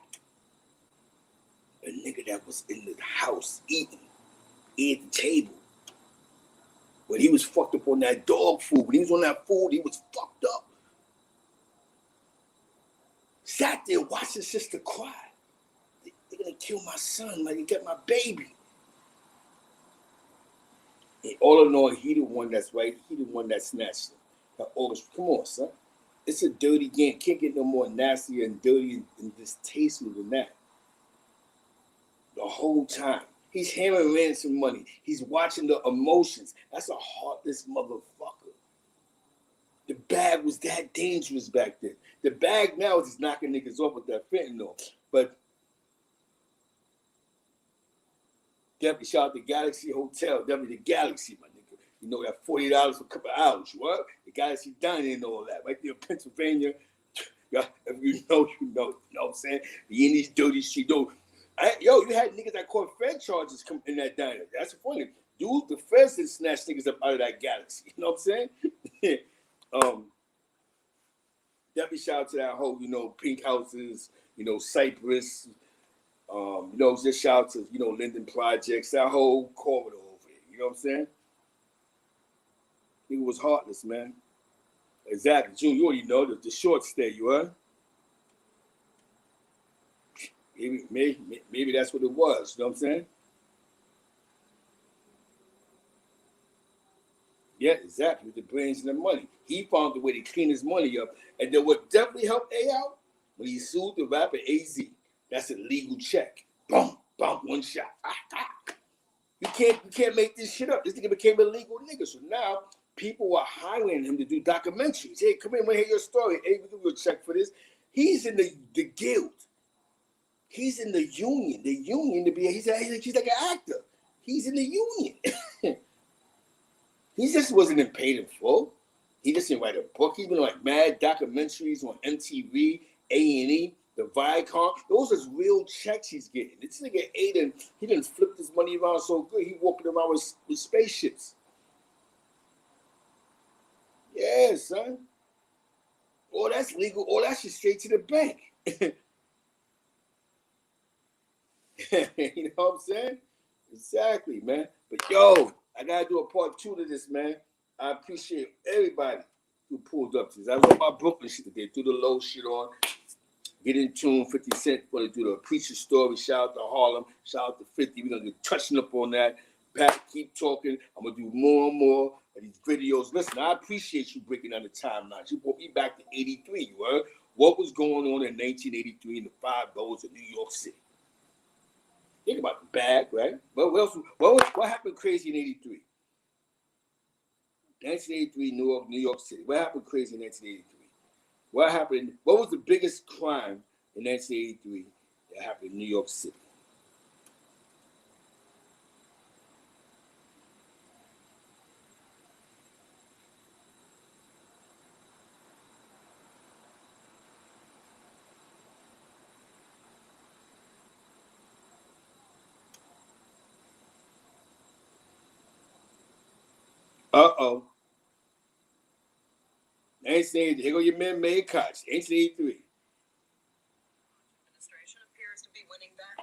Speaker 1: a nigga that was in the house eating at the table. When he was fucked up on that dog food, when he was on that food, he was fucked up. Sat there, watched his sister cry. They're gonna kill my son, like, you get my baby. And all in all, he the one that's right. He the one that snatched him. Come on, son. It's a dirty game. Can't get no more nasty and dirty and distasteful than that. The whole time. He's hammering ransom money. He's watching the emotions. That's a heartless motherfucker. The bag was that dangerous back then. The bag now is just knocking niggas off with that fentanyl. But definitely shout out to Galaxy Hotel. Definitely the Galaxy, my nigga. You know that $40 for a couple of hours. You what? The Galaxy Dining and all that. Right there in Pennsylvania. If you know, you know. You know what I'm saying? You in these dirty streets. You had niggas that caught Fed charges come in that diner. That's funny. Dude, the feds didn't snatch niggas up out of that Galaxy. You know what I'm saying? Definitely shout out to that whole, Pink Houses, Cypress, just shout out to, Linden Projects, that whole corridor over here. You know what I'm saying? Nigga was heartless, man. Exactly. June, you already know the short stay, you heard? Maybe that's what it was. You know what I'm saying? Yeah, exactly. With the brains and the money. He found the way to clean his money up. And then what definitely helped A out? When he sued the rapper Azie. That's a legal check. Boom, boom, one shot. You can't make this shit up. This nigga became a legal nigga. So now people are hiring him to do documentaries. Hey, come in, want to hear your story. Hey, we give you a check for this. He's in the guild. He's in the union. The union to be. He's like an actor. He's in the union. He just wasn't paid in full. He just didn't write a book. He's been like mad documentaries on MTV, A&E, the Viacom. Those are real checks he's getting. This nigga Aiden, he didn't flip his money around so good. He walking around with spaceships. Yeah, son. All that's legal. All that shit straight to the bank. You know what I'm saying? Exactly, man. But yo, I gotta do a part 2 to this, man. I appreciate everybody who pulled up to this. I wrote my Brooklyn shit today. Threw the low shit on. Get in tune. 50 Cent for to do the preacher story. Shout out to Harlem. Shout out to 50. We're gonna get touching up on that. Pat, keep talking. I'm gonna do more and more of these videos. Listen, I appreciate you breaking down the timeline. You brought me back to 83. You heard what was going on in 1983 in the 5 boroughs of New York City. Think about the bag, right? What happened crazy in 83? 1983, New York City. What happened crazy in 1983? What was the biggest crime in 1983 that happened in New York City? Uh-oh. 1980, here go your man, Mayor Koch, 1983.
Speaker 4: Administration appears to be winning back.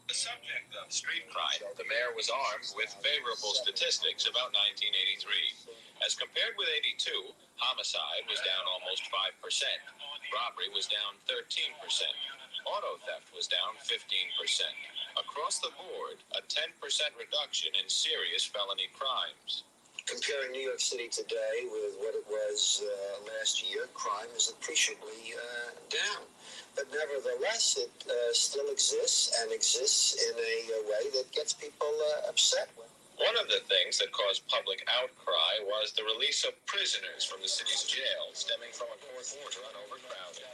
Speaker 2: The subject of street crime, the mayor was armed with favorable statistics about 1983. As compared with 82, homicide was down almost 5%. Robbery was down 13%. Auto theft was down 15%. Across the board, a 10% reduction in serious felony crimes.
Speaker 5: Comparing New York City today with what it was last year, crime is appreciably down. But nevertheless, it still exists and exists in a way that gets people upset.
Speaker 2: One of the things that caused public outcry was the release of prisoners from the city's jail, stemming from a court order on overcrowding.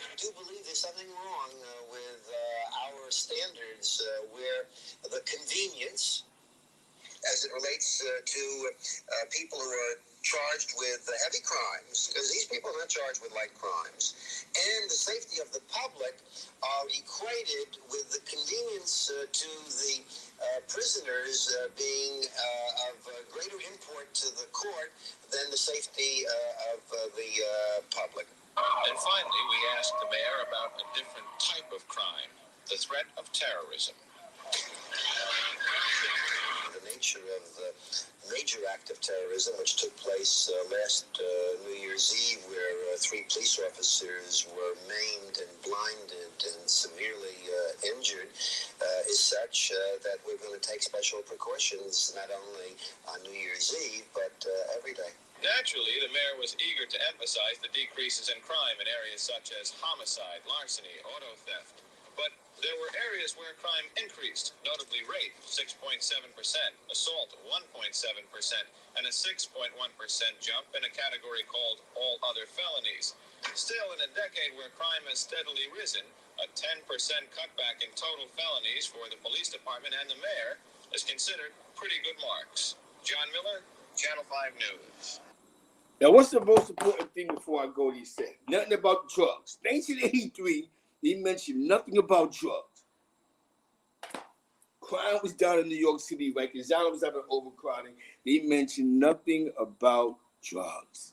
Speaker 5: I do believe there's something wrong with our standards where the convenience, as it relates to people who are charged with heavy crimes, because these people are not charged with light crimes, and the safety of the public are equated with the convenience to the prisoners being of greater import to the court than the safety of the public.
Speaker 2: And finally, we asked the mayor about a different type of crime, the threat of terrorism.
Speaker 5: The nature of the major act of terrorism, which took place last New Year's Eve, where 3 police officers were maimed and blinded and severely injured, is such that we're going to take special precautions not only on New Year's Eve, but every day.
Speaker 2: Naturally, the mayor was eager to emphasize the decreases in crime in areas such as homicide, larceny, auto theft. But there were areas where crime increased, notably rape, 6.7%, assault, 1.7%, and a 6.1% jump in a category called all other felonies. Still, in a decade where crime has steadily risen, a 10% cutback in total felonies for the police department and the mayor is considered pretty good marks. John Miller, Channel 5 News.
Speaker 1: Now, what's the most important thing before I go? He said nothing about drugs. 1983, he mentioned nothing about drugs. Crime was down in New York City, right? Because Zion was having overcrowding. He mentioned nothing about drugs.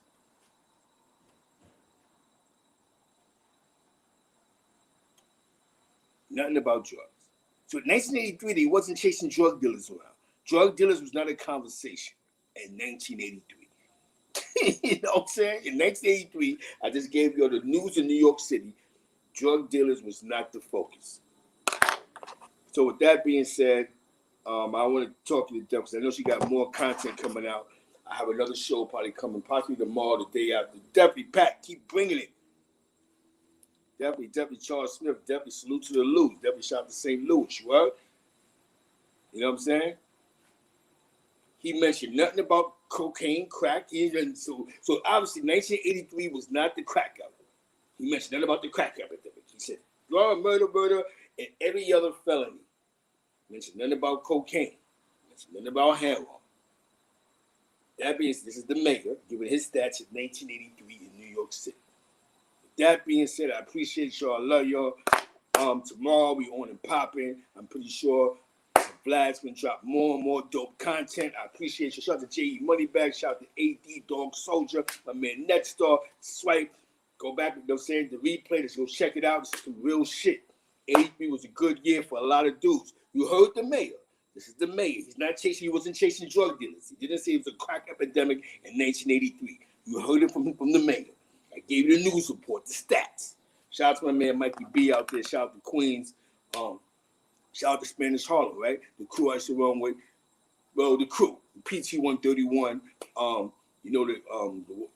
Speaker 1: Nothing about drugs. So in 1983, he wasn't chasing drug dealers around. Drug dealers was not a conversation in 1983. You know what I'm saying? In 1983, I just gave you the news in New York City. Drug dealers was not the focus. So with that being said, I want to talk to the devil because I know she got more content coming out. I have another show probably coming, possibly tomorrow, the day after. Definitely, Pat, keep bringing it. Definitely, Charles Smith. Definitely, salute to the Louis. Definitely, shout out to St. Louis. You heard? You know what I'm saying? He mentioned nothing about cocaine, crack. So obviously, 1983 was not the crack epidemic. He mentioned nothing about the crack epidemic. He said drug, murder, and every other felony. He mentioned nothing about cocaine. He mentioned nothing about heroin. That being said, this is the mayor giving his stats in 1983 in New York City. With that being said, I appreciate y'all. I love y'all. Tomorrow we on and popping. I'm pretty sure Vlad's gonna drop more and more dope content. I appreciate you. Shout out to J.E. Moneybag. Shout out to AD Dog Soldier. My man Netstar. Swipe. Go back, you know what I'm saying? The replay, let's go check it out. This is some real shit. 83 was a good year for a lot of dudes. You heard the mayor. This is the mayor. He wasn't chasing drug dealers. He didn't say it was a crack epidemic in 1983. You heard it from the mayor. I gave you the news report, the stats. Shout out to my man Mikey B out there. Shout out to Queens. Shout out to Spanish Harlem, right? The crew I used to run with. Well, the crew, the PT 131, the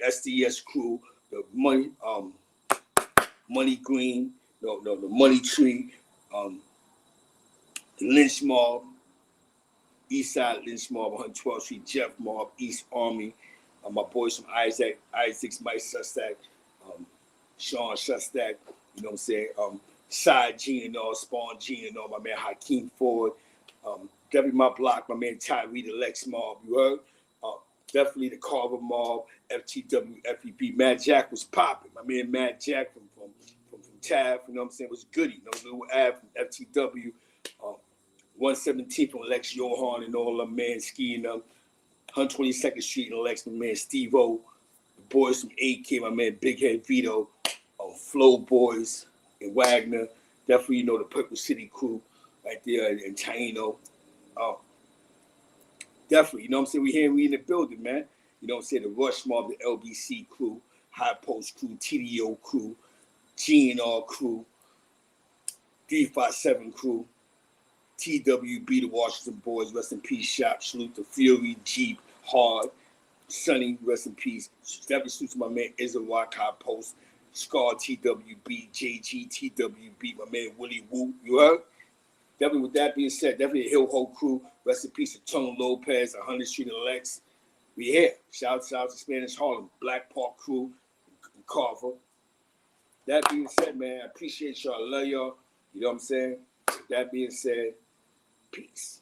Speaker 1: SDS crew, the Money Green, the Money Tree, the Lynch Mob, East Side Lynch Mob, 112th Street, Jeff Mob, East Army, my boys from Isaac's Mike Sustack, Sean Sustack, you know what I'm saying? Side Gene and all, Spawn Gene and all, my man Hakeem Ford, definitely my block, my man Tyree the Lex Mob, you heard? Definitely the Carver Mob, FTW, FEP. Mad Jack was popping. My man Mad Jack from Tav, you know what I'm saying, was goody. You know, Little Av from FTW, 117 from Lex Johan and all them, man, skiing them. 122nd Street and Lex, my man Steve-O. The boys from AK, my man Big Head Vito. Flow Boys and Wagner. Definitely, you know, the Purple City crew right there in Taino. Definitely, you know what I'm saying? We in the building, man. You know what I'm saying? The Rush Mob, the LBC crew, High Post crew, TDO crew, GNR crew, 357 crew, TWB, the Washington Boys, rest in peace, Shop, salute to Fury, Jeep, Hard, Sonny, rest in peace. Definitely salute to my man Izzo Rock, High Post, Scar, TWB, JG, TWB, my man Willie Woo, you heard? Definitely, with that being said, definitely a Hill Ho crew. Rest in peace to Tone Lopez, 100th Street and Lex. We here. Shout out to Spanish Harlem, Black Park crew, and Carver. That being said, man, I appreciate y'all. I love y'all. You know what I'm saying? That being said, peace.